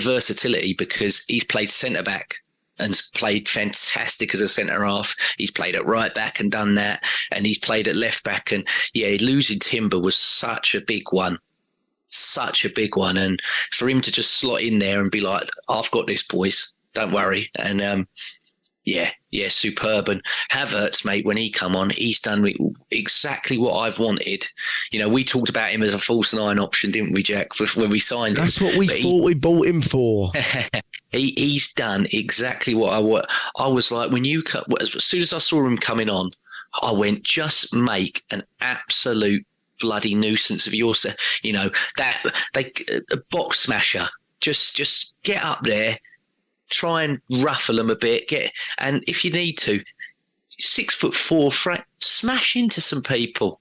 versatility because he's played centre back and played fantastic as a centre half. He's played at right back and done that, and he's played at left back. And yeah, losing Timber was such a big one, and for him to just slot in there and be like, "I've got this, boys, don't worry," and yeah, superb. And Havertz, mate, when he come on, he's done exactly what I've wanted. We talked about him as a false 9 option, didn't we, Jack, when we signed him? That's what we thought we bought him for. He's done exactly what I want. I was like, as soon as I saw him coming on, I went, just make an absolute bloody nuisance of yourself. A box smasher. Just get up there. Try and ruffle them a bit. And if you need to, 6'4", smash into some people.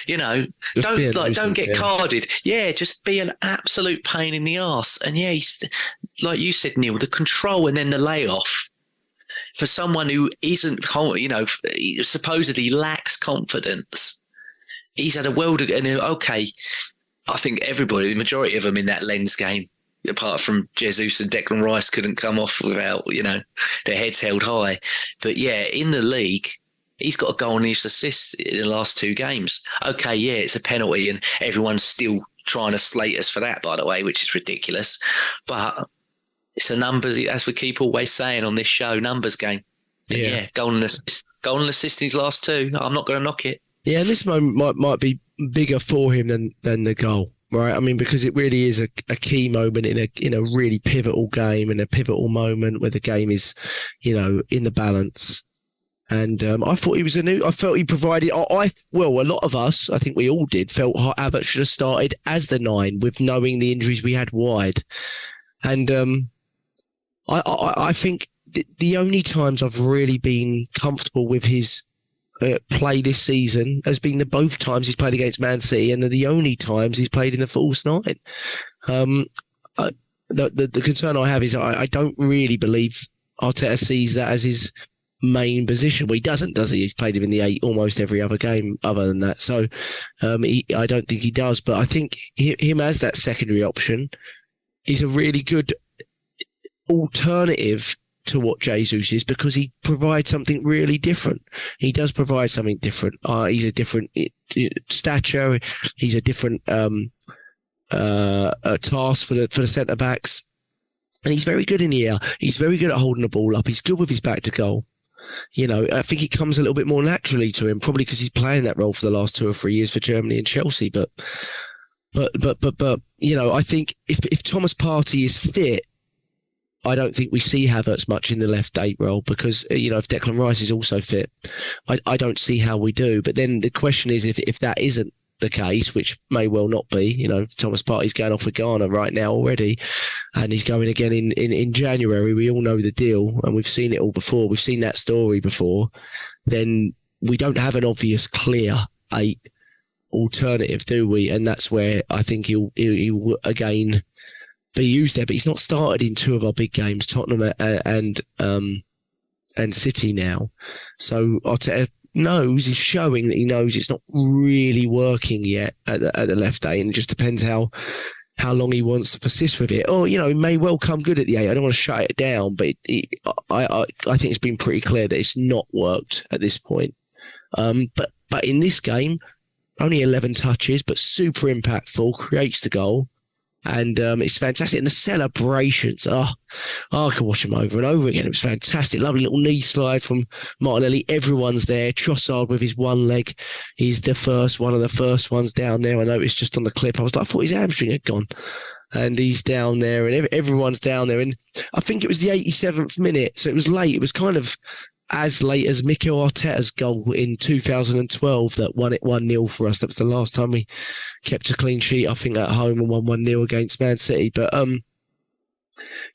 Don't get carded. Yeah, just be an absolute pain in the arse. And yeah, he's, like you said, Neil, the control and then the layoff. for someone who isn't, supposedly lacks confidence, he's had a world of, and okay, I think everybody, the majority of them in that Lens game, apart from Jesus and Declan Rice, couldn't come off without, their heads held high. But yeah, in the league, he's got a goal and his assist in the last 2 games. Okay, yeah, it's a penalty and everyone's still trying to slate us for that, by the way, which is ridiculous. But it's a numbers, as we keep always saying on this show, numbers game. Yeah, goal and assist in his last 2. I'm not going to knock it. Yeah, and this moment might be bigger for him than the goal, right? I mean, because it really is a key moment in a really pivotal game and a pivotal moment where the game is, in the balance. And I thought I felt he provided. A lot of us, I think we all did, felt Havertz should have started as the 9 with knowing the injuries we had wide. And I think the only times I've really been comfortable with his play this season has been the both times he's played against Man City, and the only times he's played in the false 9. The concern I have is I don't really believe Arteta sees that as his main position. Well, he doesn't, does he? He's played him in the 8 almost every other game other than that. So I don't think he does. But I think him as that secondary option is a really good alternative to what Jesus is, because he provides something really different. He does provide something different. He's a different stature. He's a different task for the centre backs, and he's very good in the air. He's very good at holding the ball up. He's good with his back to goal. I think it comes a little bit more naturally to him, probably because he's playing that role for the last 2 or 3 years for Germany and Chelsea. But I think if Thomas Partey is fit, I don't think we see Havertz much in the left 8 role, because, if Declan Rice is also fit, I don't see how we do. But then the question is, if that isn't the case, which may well not be, Thomas Partey's going off with Ghana right now already, and he's going again in January. We all know the deal, and we've seen it all before. We've seen that story before. Then we don't have an obvious clear 8 alternative, do we? And that's where I think he'll again be used there, but he's not started in 2 of our big games, Tottenham and City now. So Arteta is showing that he knows it's not really working yet at the left 8, and it just depends how long he wants to persist with it. Or, it may well come good at the 8. I don't want to shut it down, but I think it's been pretty clear that it's not worked at this point. But in this game, only 11 touches, but super impactful, creates the goal. And it's fantastic. And the celebrations, I could watch them over and over again. It was fantastic. Lovely little knee slide from Martinelli. Everyone's there. Trossard with his one leg. He's one of the first ones down there. I noticed just on the clip. I thought his hamstring had gone. And he's down there, and everyone's down there. And I think it was the 87th minute, so it was late. It was kind of as late as Mikel Arteta's goal in 2012 that won it 1-0 for us. That was the last time we kept a clean sheet, I think, at home, and won 1-0 against Man City. But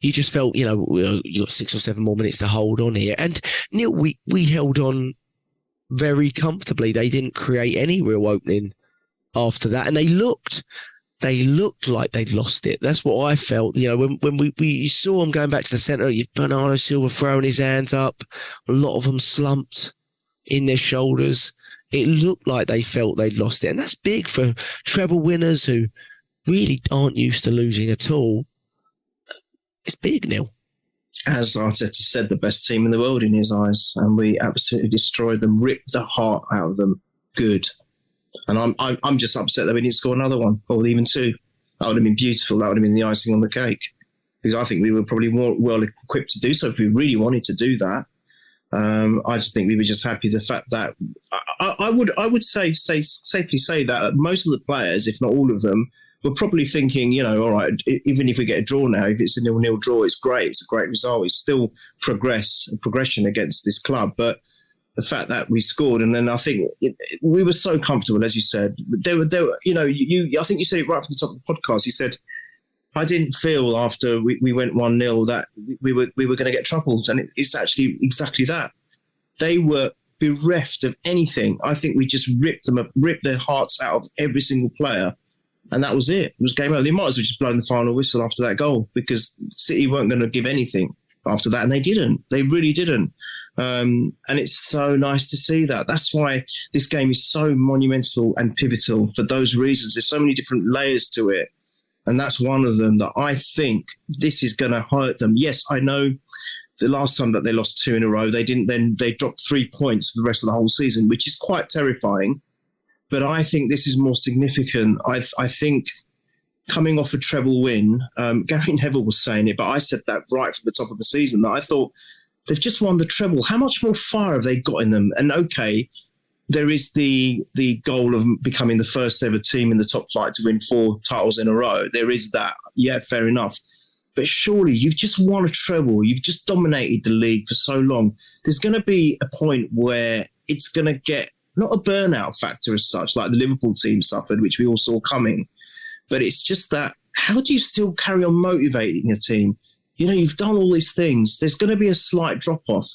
you just felt, you got 6 or 7 more minutes to hold on here. And Neil, we held on very comfortably. They didn't create any real opening after that, and they looked like they'd lost it. That's what I felt. When we saw them going back to the centre, Bernardo Silva throwing his hands up, a lot of them slumped in their shoulders. It looked like they felt they'd lost it. And that's big for treble winners who really aren't used to losing at all. It's big, Neil. As Arteta said, the best team in the world in his eyes. And we absolutely destroyed them, ripped the heart out of them. Good. And I'm just upset that we didn't score another one, or even 2. That would have been beautiful. That would have been the icing on the cake, because I think we were probably more well equipped to do so if we really wanted to do that. I just think we were just happy the fact that I would safely say that most of the players, if not all of them, were probably thinking, all right, even if we get a draw now, if it's a 0-0 draw, it's great. It's a great result. It's still progression against this club, but the fact that we scored, and then I think we were so comfortable, as you said. There were, I think you said it right from the top of the podcast. You said, I didn't feel after we went 1-0 that we were going to get troubled, and it's actually exactly that. They were bereft of anything. I think we just ripped their hearts out of every single player, and that was it. It was game over. They might as well just blown the final whistle after that goal, because City weren't going to give anything. after that, and they didn't. They really didn't. And it's so nice to see that. That's why this game is so monumental and pivotal for those reasons. There's so many different layers to it. And that's one of them that I think this is going to hurt them. Yes, I know the last time that they lost 2 in a row, they dropped 3 points for the rest of the whole season, which is quite terrifying. But I think this is more significant. I think coming off a treble win, Gary Neville was saying it, but I said that right from the top of the season, that I thought they've just won the treble. How much more fire have they got in them? And okay, there is the goal of becoming the first ever team in the top flight to win 4 titles in a row. There is that. Yeah, fair enough. But surely you've just won a treble. You've just dominated the league for so long. There's going to be a point where it's going to get not a burnout factor as such, like the Liverpool team suffered, which we all saw coming. But it's just that, how do you still carry on motivating a team? You know, you've done all these things. There's going to be a slight drop-off.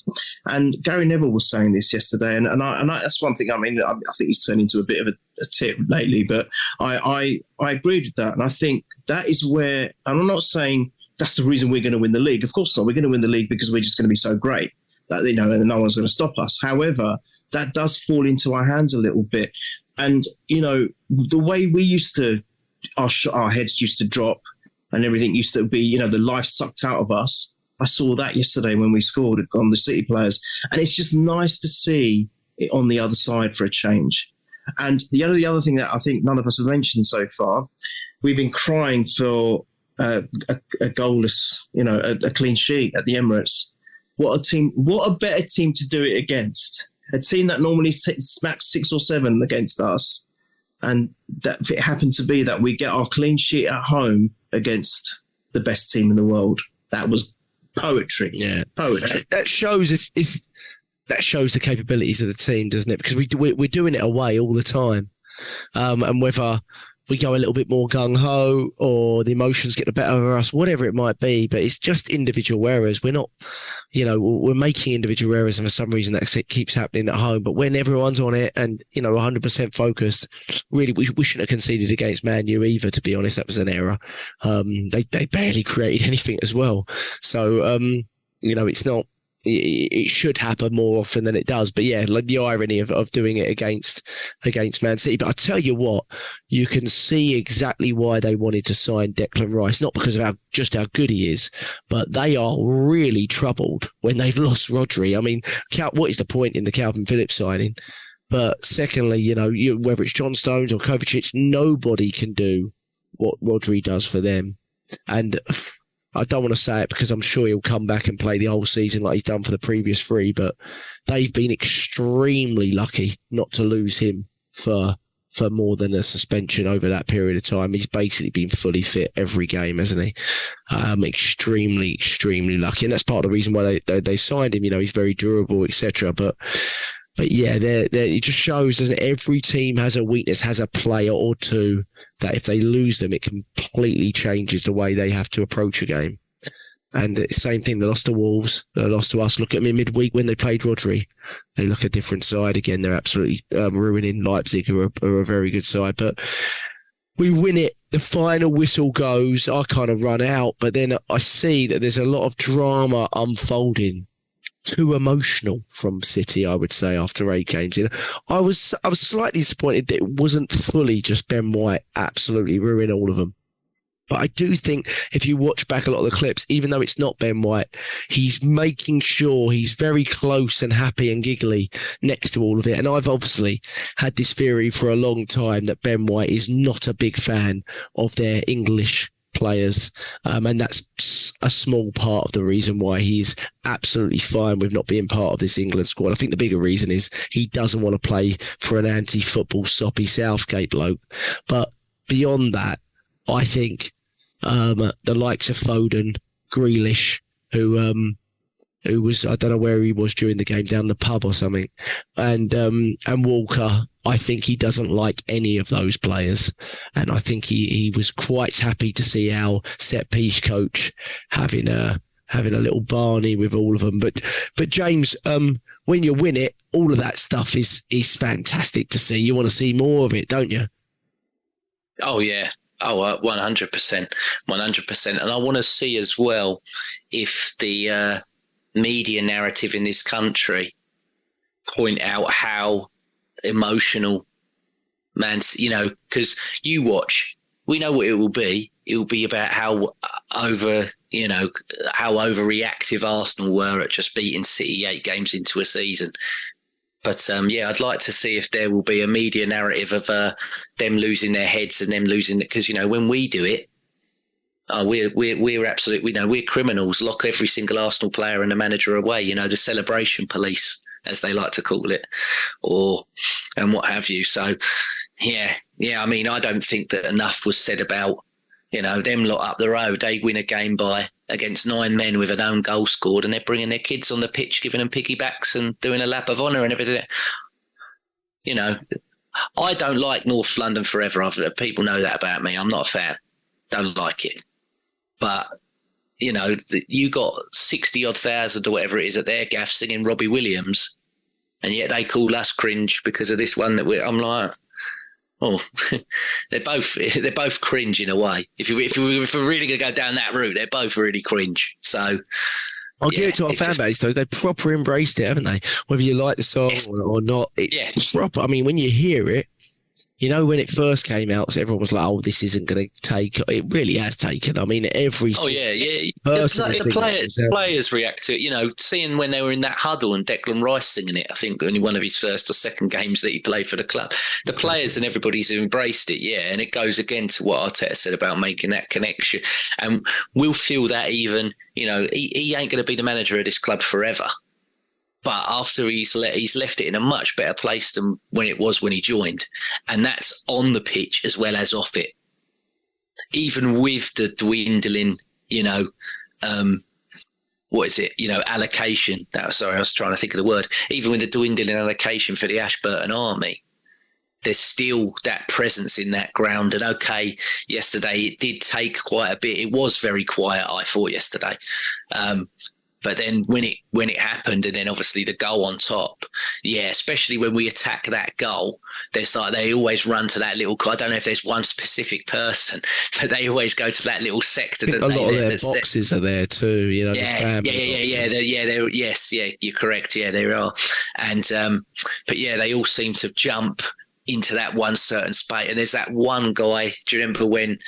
And Gary Neville was saying this yesterday, and I that's one thing. I mean, I think he's turned into a bit of a tip lately, but I agreed with that. And I think that is where, and I'm not saying that's the reason we're going to win the league. Of course not. We're going to win the league because we're just going to be so great that, you know, and no one's going to stop us. However, that does fall into our hands a little bit. And, you know, the way we used to, our heads used to drop, and everything used to be, you know, the life sucked out of us. I saw that yesterday when we scored on the City players. And it's just nice to see it on the other side for a change. And the other thing that I think none of us have mentioned so far, we've been crying for a goalless, you know, a clean sheet at the Emirates. What a better team to do it against. A team that normally smacks 6 or 7 against us. And that if it happened to be that we get our clean sheet at home against the best team in the world, that was poetry. Yeah, poetry. That shows if that shows the capabilities of the team, doesn't it? Because we're doing it away all the time, and whether we go a little bit more gung-ho or the emotions get the better of us, whatever it might be, but it's just individual errors. We're not, you know, we're making individual errors, and for some reason that keeps happening at home. But when everyone's on it and, you know, 100% focused, really, we shouldn't have conceded against Man U either, to be honest. That was an error. They barely created anything as well. So, you know, it's not, it should happen more often than it does. But yeah, like the irony of doing it against Man City. But I tell you what, you can see exactly why they wanted to sign Declan Rice, not because of how good he is, but they are really troubled when they've lost Rodri. I mean, what is the point in the Calvin Phillips signing? But secondly, you know, whether it's Johnstone or Kovacic, nobody can do what Rodri does for them. And I don't want to say it because I'm sure he'll come back and play the whole season like he's done for the previous 3, but they've been extremely lucky not to lose him for more than a suspension over that period of time. He's basically been fully fit every game, hasn't he? Extremely, extremely lucky. And that's part of the reason why they signed him. You know, he's very durable, etc. But yeah, it just shows, doesn't it? Every team has a weakness, has a player or two that if they lose them, it completely changes the way they have to approach a game. And the same thing, they lost to Wolves, they lost to us. Look at me midweek when they played Rodri. They look a different side again. They're absolutely ruining Leipzig, who are a very good side. But we win it. The final whistle goes. I kind of run out, but then I see that there's a lot of drama unfolding. Too emotional from City, I would say, after 8 games. You know, I was slightly disappointed that it wasn't fully just Ben White absolutely ruining all of them. But I do think if you watch back a lot of the clips, even though it's not Ben White, he's making sure he's very close and happy and giggly next to all of it. And I've obviously had this theory for a long time that Ben White is not a big fan of their English players, and that's a small part of the reason why he's absolutely fine with not being part of this England squad. I think the bigger reason is he doesn't want to play for an anti-football soppy Southgate bloke. But beyond that, I think the likes of Foden, Grealish, who was, I don't know where he was during the game, down the pub or something, and Walker, I think he doesn't like any of those players. And I think he was quite happy to see our set-piece coach having a little Barney with all of them. But James, when you win it, all of that stuff is fantastic to see. You want to see more of it, don't you? Oh, yeah. Oh, 100%, 100%. And I want to see as well if the media narrative in this country point out how emotional because you watch, we know what it will be. It will be about how overreactive Arsenal were at just beating City 8 games into a season. But I'd like to see if there will be a media narrative of them losing their heads and them losing it. Because when we do it, we're absolutely, we're criminals. Lock every single Arsenal player and the manager away. The celebration police, as they like to call it, and what have you. So, yeah. I mean, I don't think that enough was said about them lot up the road. They win a game against 9 men with an own goal scored, and they're bringing their kids on the pitch, giving them piggybacks and doing a lap of honour and everything. I don't like North London forever. People know that about me. I'm not a fan. Don't like it. But, you got 60 odd thousand or whatever it is at their gaff singing Robbie Williams, and yet they call us cringe because of this one I'm like, oh, they're both cringe in a way. If we're really going to go down that route, they're both really cringe. So I'll give it to our fan base, though. They proper embraced it, haven't they? Whether you like the song or not, it's proper. I mean, when you hear it, when it first came out, so everyone was like, "Oh, this isn't going to take." It really has taken. I mean, every the players react to it. Seeing when they were in that huddle and Declan Rice singing it, I think only one of his first or second games that he played for the club. The players and everybody's embraced it, and it goes again to what Arteta said about making that connection. And we'll feel that even, he ain't going to be the manager of this club forever. But after he's left it in a much better place than when he joined. And that's on the pitch as well as off it. Even with the dwindling, allocation. Sorry, I was trying to think of the word. Even with the dwindling allocation for the Ashburton Army, there's still that presence in that ground. And okay, yesterday it did take quite a bit. It was very quiet, I thought, yesterday. But then when it happened, and then obviously the goal on top, especially when we attack that goal, they always run to that little. I don't know if there's one specific person, but they always go to that little sector. A lot of their boxes are there too. You're correct. Yeah, there are, and but they all seem to jump into that one certain space. And there's that one guy, do you remember when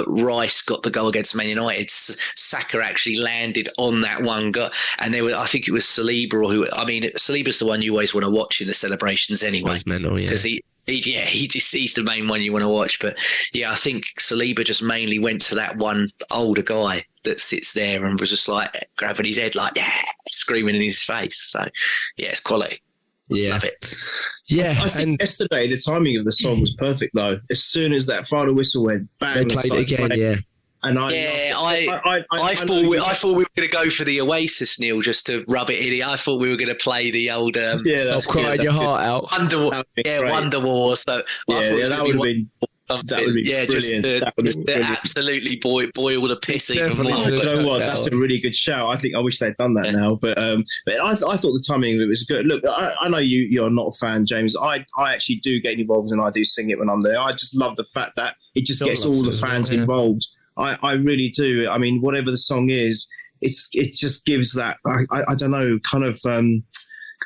Rice got the goal against Man United? Saka actually landed on that one guy, and I think it was Saliba, Saliba's the one you always want to watch in the celebrations anyway, because he's the main one you want to watch. But I think Saliba just mainly went to that one older guy that sits there and was just like grabbing his head, like screaming in his face. So it's quality. Yeah, love it. Yeah, I think yesterday the timing of the song was perfect though. As soon as that final whistle went, bang, they played it again. Yeah, and I thought we were going to go for the Oasis, Neil, just to rub it in. I thought we were going to play the old Stop Crying Your Heart Out. Wonderwall. So that would have been. That would be brilliant. Absolutely boil the piss even more. You know what? That's a really good shout. I wish they'd done that now. But I thought the timing of it was good. Look, I know you're not a fan, James. I actually do get involved and I do sing it when I'm there. I just love the fact that it just gets all the fans involved. I really do. I mean, whatever the song is, it just gives that, I don't know, kind of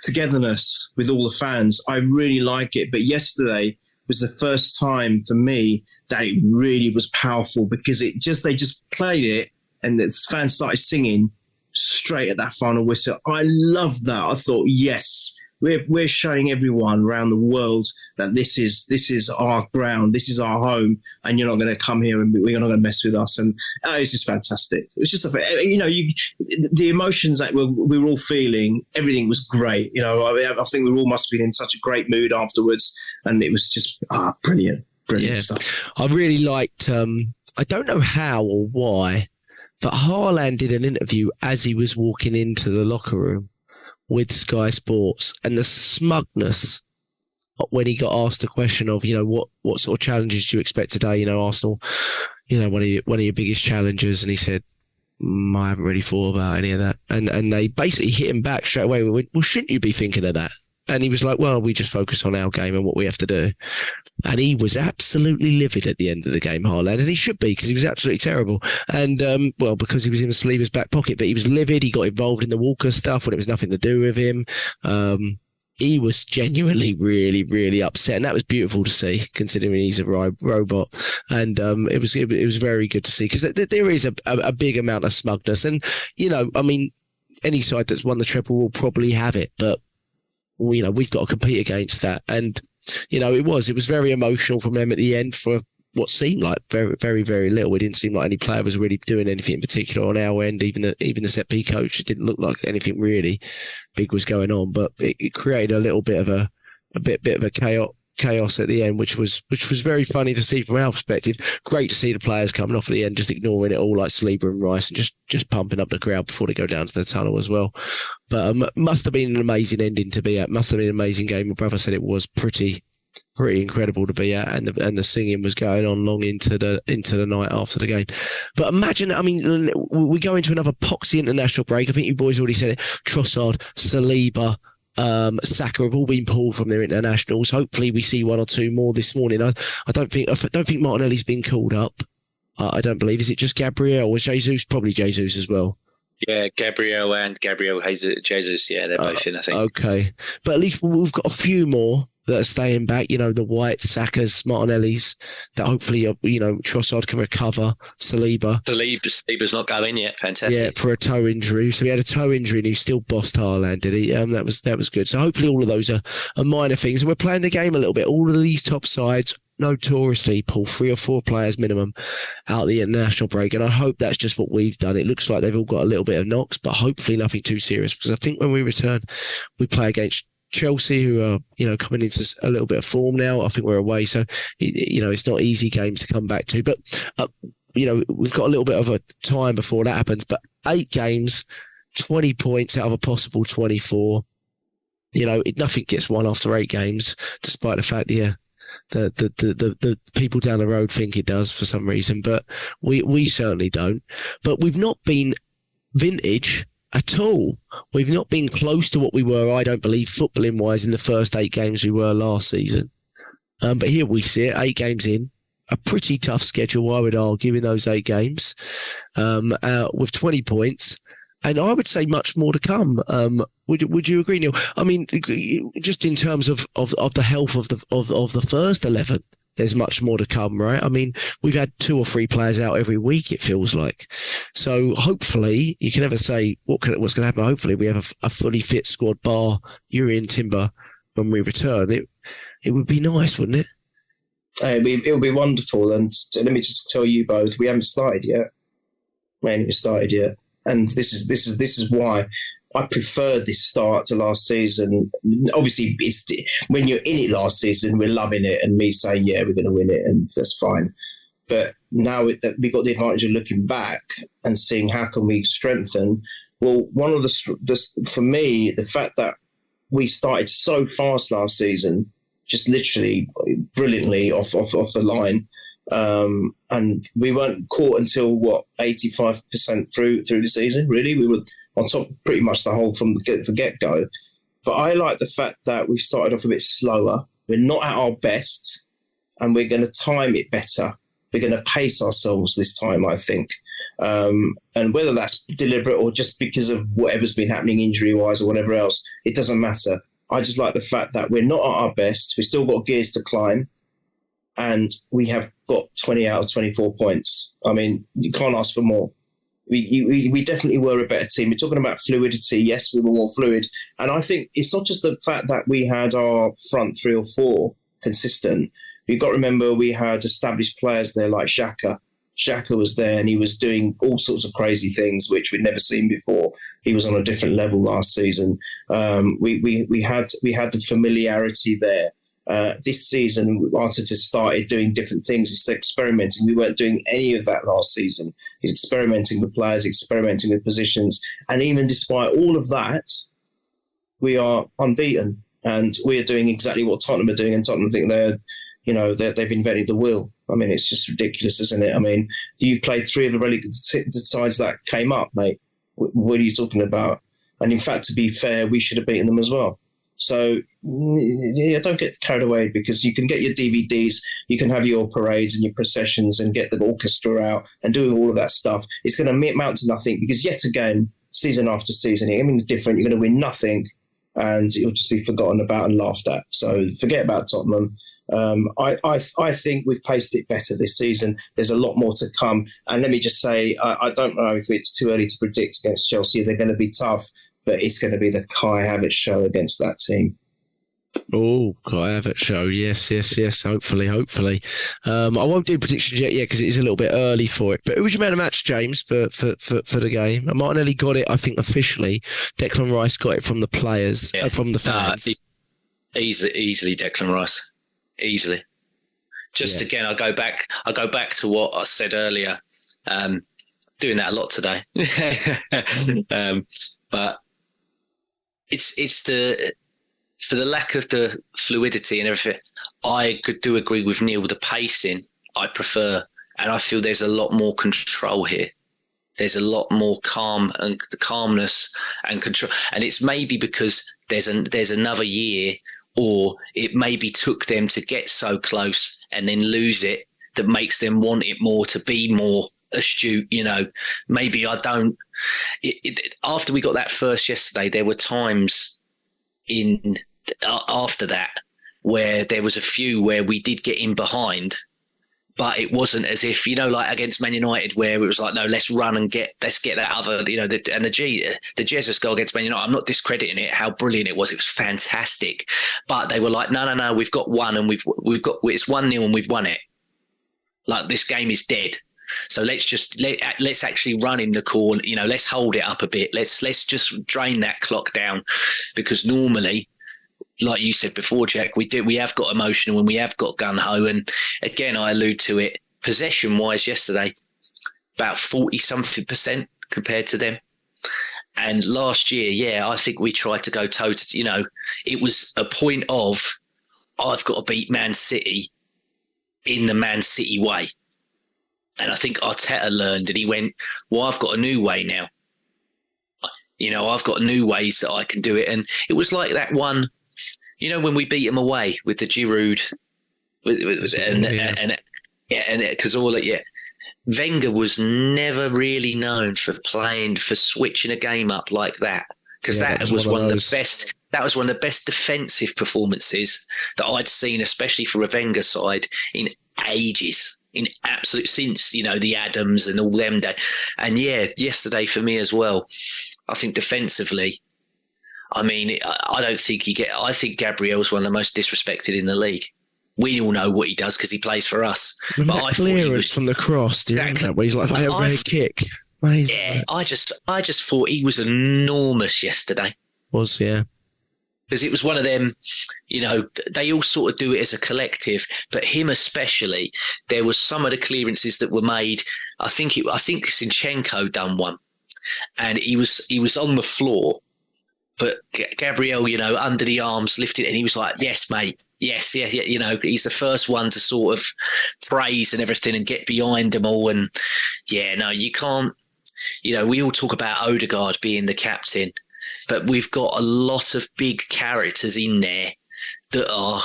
togetherness with all the fans. I really like it. But yesterday was the first time for me that it really was powerful, because they just played it and the fans started singing straight at that final whistle. I loved that. I thought, yes, we're showing everyone around the world that this is our ground, this is our home, and you're not going to come here and we're not going to mess with us. And it's just fantastic. It was just the emotions that we were all feeling. Everything was great. I think we all must have been in such a great mood afterwards, and it was just brilliant stuff. I really liked. I don't know how or why, but Haaland did an interview as he was walking into the locker room with Sky Sports, and the smugness when he got asked the question of, what sort of challenges do you expect today? Arsenal, one of your biggest challenges, and he said, I haven't really thought about any of that, and they basically hit him back straight away. We went, well, shouldn't you be thinking of that? And he was like, well, we just focus on our game and what we have to do. And he was absolutely livid at the end of the game, Haaland, and he should be because he was absolutely terrible. And, because he was in Saliba's back pocket, but he was livid. He got involved in the Walker stuff when it was nothing to do with him. He was genuinely really, really upset, and that was beautiful to see, considering he's a robot. And it was very good to see because there is a big amount of smugness. And, any side that's won the treble will probably have it, but, we've got to compete against that. And it was very emotional from them at the end for what seemed like very, very, very little. It didn't seem like any player was really doing anything in particular on our end. Even the set P coach, it didn't look like anything really big was going on. But it created a little bit of a bit of a chaos at the end, which was very funny to see from our perspective. Great to see the players coming off at the end, just ignoring it all like Saliba and Rice, and just pumping up the crowd before they go down to the tunnel as well. But must have been an amazing ending to be at. Must have been an amazing game. My brother said it was pretty incredible to be at, and the singing was going on long into the night after the game. But imagine, we go into another poxy international break. I think you boys already said it. Trossard, Saliba, Saka have all been pulled from their internationals. Hopefully, we see one or two more this morning. I don't think Martinelli's been called up. I don't believe. Is it just Gabriel or Jesus? Probably Jesus as well. Yeah, Gabriel and Gabriel Jesus. Yeah, they're both in, I think. Okay. But at least we've got a few more that are staying back. The White, Saka's, Martinelli's, that hopefully, Trossard can recover. Saliba's not going yet. Fantastic. Yeah, for a toe injury. So he had a toe injury and he still bossed Haaland, did he? That was good. So hopefully all of those are minor things. And we're playing the game a little bit. All of these top sides notoriously pull 3 or 4 players minimum out of the international break, and I hope that's just what we've done. It looks like they've all got a little bit of knocks, but hopefully nothing too serious, because I think when we return, we play against Chelsea, who are coming into a little bit of form now. I think we're away, so it's not easy games to come back to, but we've got a little bit of a time before that happens. But 8 games, 20 points out of a possible 24. Nothing gets won after 8 games, despite the fact the people down the road think it does for some reason, but we certainly don't. But we've not been vintage at all. We've not been close to what we were, I don't believe, footballing wise, in the first 8 games we were last season. But here we see it, 8 games in, a pretty tough schedule, I would argue, in those 8 games, with 20 points. And I would say much more to come. Would you agree, Neil? I mean, just in terms of the health of the first 11, there's much more to come, right? I mean, we've had 2 or 3 players out every week, it feels like. So hopefully, you can never say what's going to happen. Hopefully, we have a fully fit squad, bar Yuri and Timber, when we return. It would be nice, wouldn't it? It would be wonderful. And let me just tell you both, we haven't started yet. We haven't started yet. And this is why I prefer this start to last season. Obviously, it's when you're in it last season, we're loving it, and me saying, yeah, we're going to win it, and that's fine. But now that we've got the advantage of looking back and seeing how can we strengthen. Well, one of for me, the fact that we started so fast last season, just literally brilliantly off the line. And we weren't caught until 85% through the season. Really, we were on top pretty much the whole from the get-go. But I like the fact that we started off a bit slower. We're not at our best, and we're going to time it better. We're going to pace ourselves this time, I think. And whether that's deliberate or just because of whatever's been happening injury-wise or whatever else, it doesn't matter. I just like the fact that we're not at our best. We've still got gears to climb. And we have got 20 out of 24 points. I mean, you can't ask for more. We definitely were a better team. We're talking about fluidity. Yes, we were more fluid. And I think it's not just the fact that we had our front 3 or 4 consistent. You've got to remember we had established players there like Xhaka. Xhaka was there and he was doing all sorts of crazy things which we'd never seen before. He was on a different level last season. We had the familiarity there. This season, Arteta started doing different things. He's experimenting. We weren't doing any of that last season. He's experimenting with players, experimenting with positions. And even despite all of that, we are unbeaten. And we are doing exactly what Tottenham are doing. And Tottenham think they've invented the wheel. I mean, it's just ridiculous, isn't it? I mean, you've played 3 of the relegated sides that came up, mate. What are you talking about? And in fact, to be fair, we should have beaten them as well. So don't get carried away, because you can get your DVDs, you can have your parades and your processions and get the orchestra out and doing all of that stuff. It's going to amount to nothing, because yet again, season after season, you're going to be different. You're going to win nothing, and it'll just be forgotten about and laughed at. So forget about Tottenham. I think we've paced it better this season. There's a lot more to come. And let me just say, I don't know if it's too early to predict against Chelsea. They're going to be tough, but it's going to be the Kai Havertz show against that team. Oh, Kai Havertz show. Yes. Hopefully. I won't do predictions yet, because it is a little bit early for it. But who was your man of match, James, for the game? Martinelli got it, I think, officially. Declan Rice got it from the players, from the fans. Easily Declan Rice. Easily. Again, I go back to what I said earlier. Doing that a lot today. But it's for the lack of the fluidity and everything. I do agree with Neil. The pacing I prefer, and I feel there's a lot more control here. There's a lot more calm and the calmness and control, and it's maybe because there's another year. Or it maybe took them to get so close and then lose it that makes them want it more, to be more astute. Maybe I don't. After we got that first yesterday, there were times after that where there was a few where we did get in behind, but it wasn't as if, like against Man United, where it was like, no, let's run and let's get that other, and the Jesus goal against Man United, I'm not discrediting it, how brilliant it was fantastic. But they were like, no, we've got one, and we've got, it's 1-0 and we've won it. Like, this game is dead. So let's actually run in the core, let's hold it up a bit. Let's just drain that clock down, because normally, like you said before, Jack, we have got emotional and we have got gung-ho. And again, I allude to it, possession-wise yesterday, about 40-something% compared to them. And last year, I think we tried to go toe-to-toe. It was a point of, I've got to beat Man City in the Man City way. And I think Arteta learned, and he went, well, I've got a new way now. I've got new ways that I can do it. And it was like that one, when we beat them away with the Giroud, Wenger was never really known for switching a game up like that, because that was one of the best. That was one of the best defensive performances that I'd seen, especially for a Wenger side, in ages. Since the Adams and all them days. And yesterday for me as well, I think defensively, I think Gabriel's one of the most disrespected in the league. We all know what he does because he plays for us. But I thought he was from the cross. Do you remember that? Where he's like, overhead kick. Amazing. Yeah, I just thought he was enormous yesterday. Because it was one of them, they all sort of do it as a collective, but him especially. There was some of the clearances that were made. I think Zinchenko done one, and he was on the floor. But Gabriel, under the arms, lifted, and he was like, yes, mate. Yes. He's the first one to sort of praise and everything and get behind them all. And you can't, we all talk about Odegaard being the captain, but we've got a lot of big characters in there that are,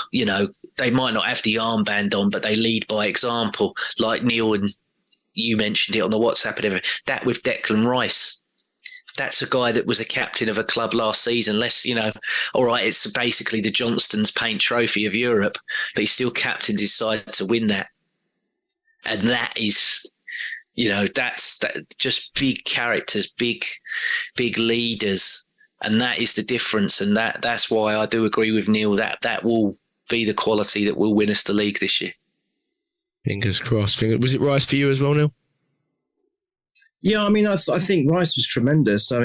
they might not have the armband on, but they lead by example. Like Neil, and you mentioned it on the WhatsApp and everything. That with Declan Rice. That's a guy that was a captain of a club last season. All right, it's basically the Johnstone's paint trophy of Europe, but he still captained his side to win that. And that is, that's just big characters, big leaders. And that is the difference. And that's why I do agree with Neil that will be the quality that will win us the league this year. Fingers crossed. Was it Rice for you as well, Neil? Yeah, I think Rice was tremendous. I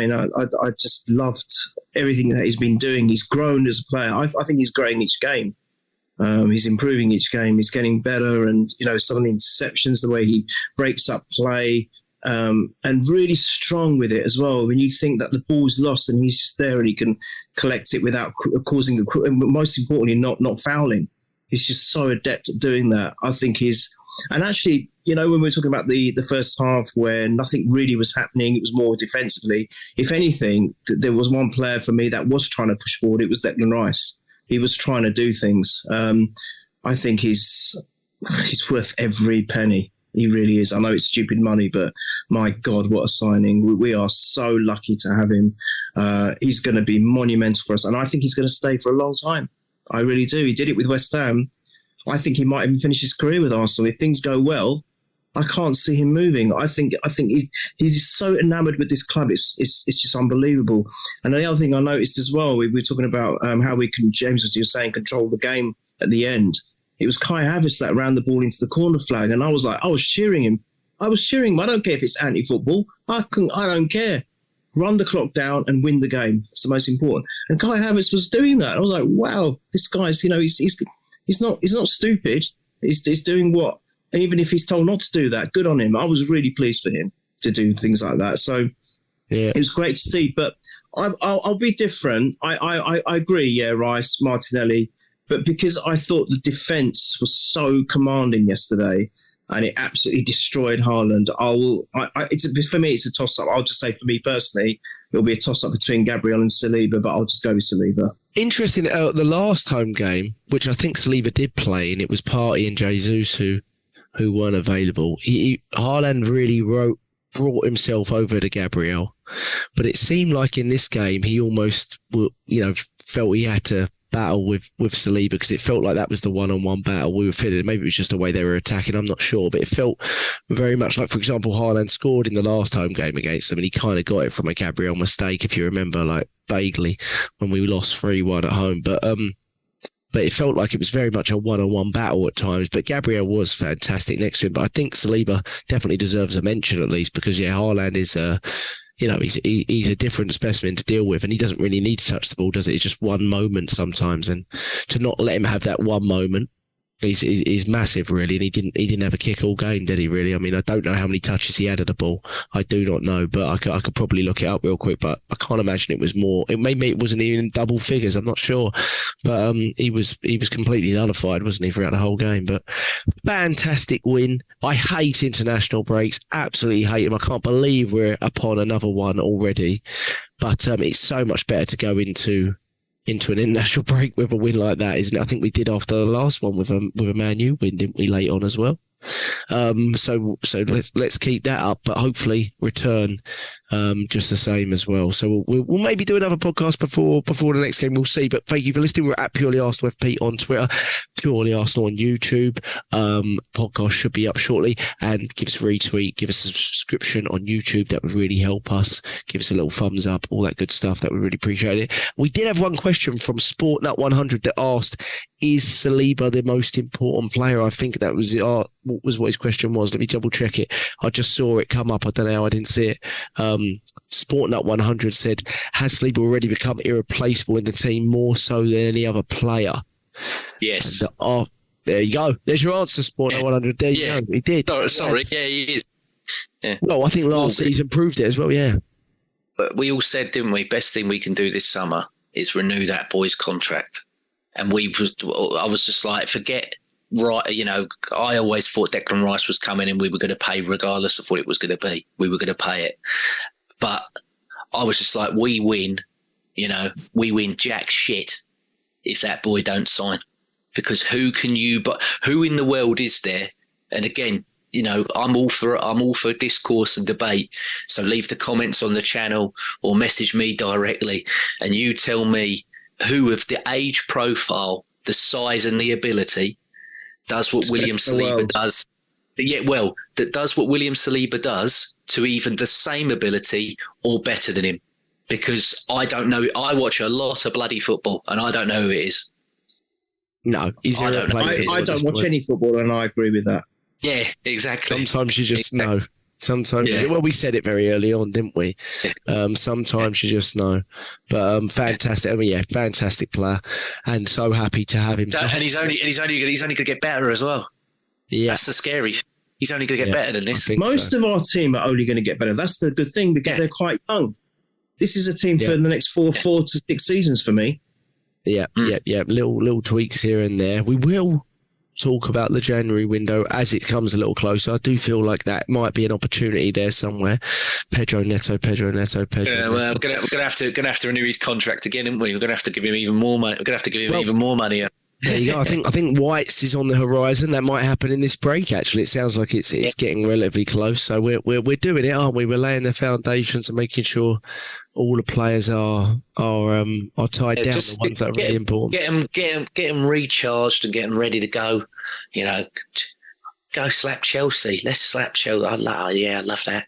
just loved everything that he's been doing. He's grown as a player. I think he's growing each game. He's improving each game. He's getting better. And, some of the interceptions, the way he breaks up play, and really strong with it as well. When you think that the ball's lost and he's just there and he can collect it without causing, most importantly, not fouling. He's just so adept at doing that. I think and actually, when we were talking about the first half where nothing really was happening, it was more defensively. If anything, there was one player for me that was trying to push forward. It was Declan Rice. He was trying to do things. I think he's worth every penny. He really is. I know it's stupid money, but my God, what a signing. We are so lucky to have him. He's going to be monumental for us. And I think he's going to stay for a long time. I really do. He did it with West Ham. I think he might even finish his career with Arsenal. If things go well, I can't see him moving. I think he's so enamoured with this club. It's just unbelievable. And the other thing I noticed as well, we were talking about how we can, James, as you were saying, control the game at the end. It was Kai Havertz that ran the ball into the corner flag, and I was cheering him. I don't care if it's anti-football. I don't care. Run the clock down and win the game. It's the most important. And Kai Havertz was doing that. I was like, wow, this guy's, he's not stupid. He's doing what, even if he's told not to do that, good on him. I was really pleased for him to do things like that. So yeah, it was great to see. But I'll be different. I agree. Yeah, Rice, Martinelli. But because I thought the defence was so commanding yesterday and it absolutely destroyed Haaland, for me, it's a toss-up. I'll just say for me personally, it'll be a toss-up between Gabriel and Saliba, but I'll just go with Saliba. Interesting, the last home game, which I think Saliba did play, and it was Partey and Jesus who weren't available. Haaland really brought himself over to Gabriel, but it seemed like in this game he almost, felt he had to battle with Saliba because it felt like that was the one-on-one battle we were feeling. Maybe it was just the way they were attacking, I'm not sure, but it felt very much like, for example, Haaland scored in the last home game against them and he kind of got it from a Gabriel mistake, if you remember, like vaguely, when we lost 3-1 at home. But it felt like it was very much a one-on-one battle at times. But Gabriel was fantastic next to him. But I think Saliba definitely deserves a mention at least because, Haaland is he's a different specimen to deal with, and he doesn't really need to touch the ball, does it? It's just one moment sometimes, and to not let him have that one moment is massive, really. And he didn't have a kick all game, did he? Really? I mean, I don't know how many touches he had of the ball. I do not know, but I could probably look it up real quick. But I can't imagine it was more. Maybe it wasn't even in double figures. I'm not sure, but he was completely nullified, wasn't he, throughout the whole game? But fantastic win. I hate international breaks. Absolutely hate them. I can't believe we're upon another one already. But it's so much better to go into an international break with a win like that, isn't it? I think we did after the last one with a Man U win, didn't we, late on as well? So let's keep that up, but hopefully return just the same as well. So we'll maybe do another podcast before the next game. We'll see. But thank you for listening. We're at Purely Arsenal FP on Twitter, Purely Arsenal on YouTube. Podcast should be up shortly. And give us a retweet, give us a subscription on YouTube. That would really help us. Give us a little thumbs up, all that good stuff. That would really appreciate it. We did have one question from SportNut100 that asked, is Saliba the most important player? I think that was what his question was. Let me double check it. I just saw it come up. I don't know how I didn't see it. SportNut100 said, has Saliba already become irreplaceable in the team more so than any other player? Yes. And, there you go. There's your answer, SportNut100. There you go. He did. Oh, sorry. Yeah, he is. Yeah. Well, I think last season proved it as well, yeah. But we all said, didn't we, best thing we can do this summer is renew that boy's contract. And I was just like, forget, right, I always thought Declan Rice was coming and we were going to pay regardless of what it was going to be. We were going to pay it. But I was just like, we win we jack shit if that boy don't sign. Because who in the world is there? And again, I'm all for discourse and debate. So leave the comments on the channel or message me directly and you tell me who of the age profile, the size and the ability does what William Saliba does. That does what William Saliba does to even the same ability or better than him. Because I don't know. I watch a lot of bloody football and I don't know who it is. No, I don't watch any football and I agree with that. Yeah, exactly. Sometimes you just know. Sometimes, we said it very early on, didn't we? Sometimes you just know. But fantastic. I mean, fantastic player, and so happy to have him. And he's only going to get better as well. Yeah, that's the scary. He's only going to get better than this. Most of our team are only going to get better. That's the good thing because they're quite young. This is a team for the next 4 to 6 seasons for me. Yeah. Little tweaks here and there. We will talk about the January window as it comes a little closer. I do feel like that might be an opportunity there somewhere. Pedro Neto. Yeah, well, we're gonna have to renew his contract again, aren't we? We're gonna have to give him even more money. We're gonna have to give him even more money. There you go. I think White's is on the horizon. That might happen in this break. Actually, it sounds like it's getting relatively close. So we're doing it, aren't we? We're laying the foundations and making sure all the players are tied down. The ones that are really important. Get them recharged and get them ready to go. You know, go slap Chelsea. Let's slap Chelsea. I love that.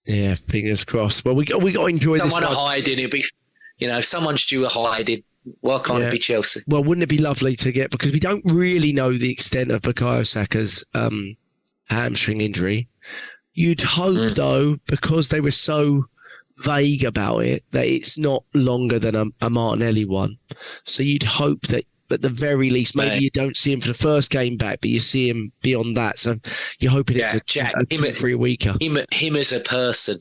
Yeah, fingers crossed. Well, we got to enjoy this. Someone hiding. It'd be, if someone's due a hiding. Why can't it be Chelsea? Well, wouldn't it be lovely to get, because we don't really know the extent of Bukayo Saka's hamstring injury. You'd hope, though, because they were so vague about it, that it's not longer than a Martinelli one. So you'd hope that at the very least, maybe you don't see him for the first game back, but you see him beyond that. So you're hoping it's a 2-3 weeker. Him as a person,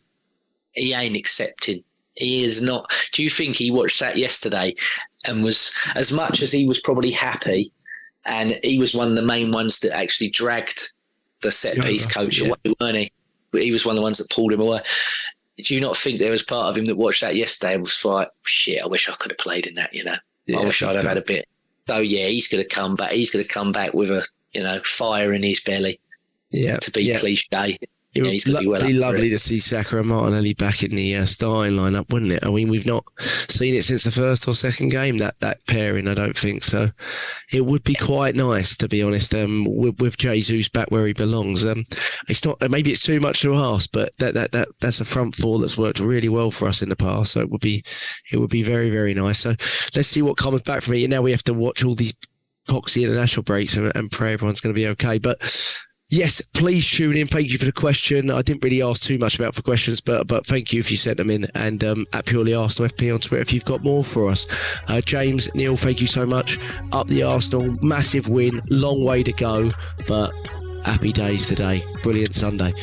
he ain't accepting. He is not. Do you think he watched that yesterday and was, as much as he was probably happy, and he was one of the main ones that actually dragged the set-piece coach away, weren't he? He was one of the ones that pulled him away. Do you not think there was part of him that watched that yesterday and was like, shit, I wish I could have played in that, I wish I'd have had a bit. So, he's going to come back. He's going to come back with a, fire in his belly, to be cliche. It would be lovely to see Saka and Martinelli back in the starting lineup, wouldn't it? I mean, we've not seen it since the first or second game, that pairing, I don't think. So it would be quite nice, to be honest, with Jesus back where he belongs. It's not, maybe it's too much to ask, but that's a front four that's worked really well for us in the past. So it would be very, very nice. So let's see what comes back from it. Now we have to watch all these poxy international breaks and pray everyone's going to be okay. But yes, please tune in. Thank you for the question. I didn't really ask too much about for questions, but thank you if you sent them in. And at Purely Arsenal FP on Twitter if you've got more for us. James, Neil, thank you so much. Up the Arsenal, massive win, long way to go, but happy days today. Brilliant Sunday.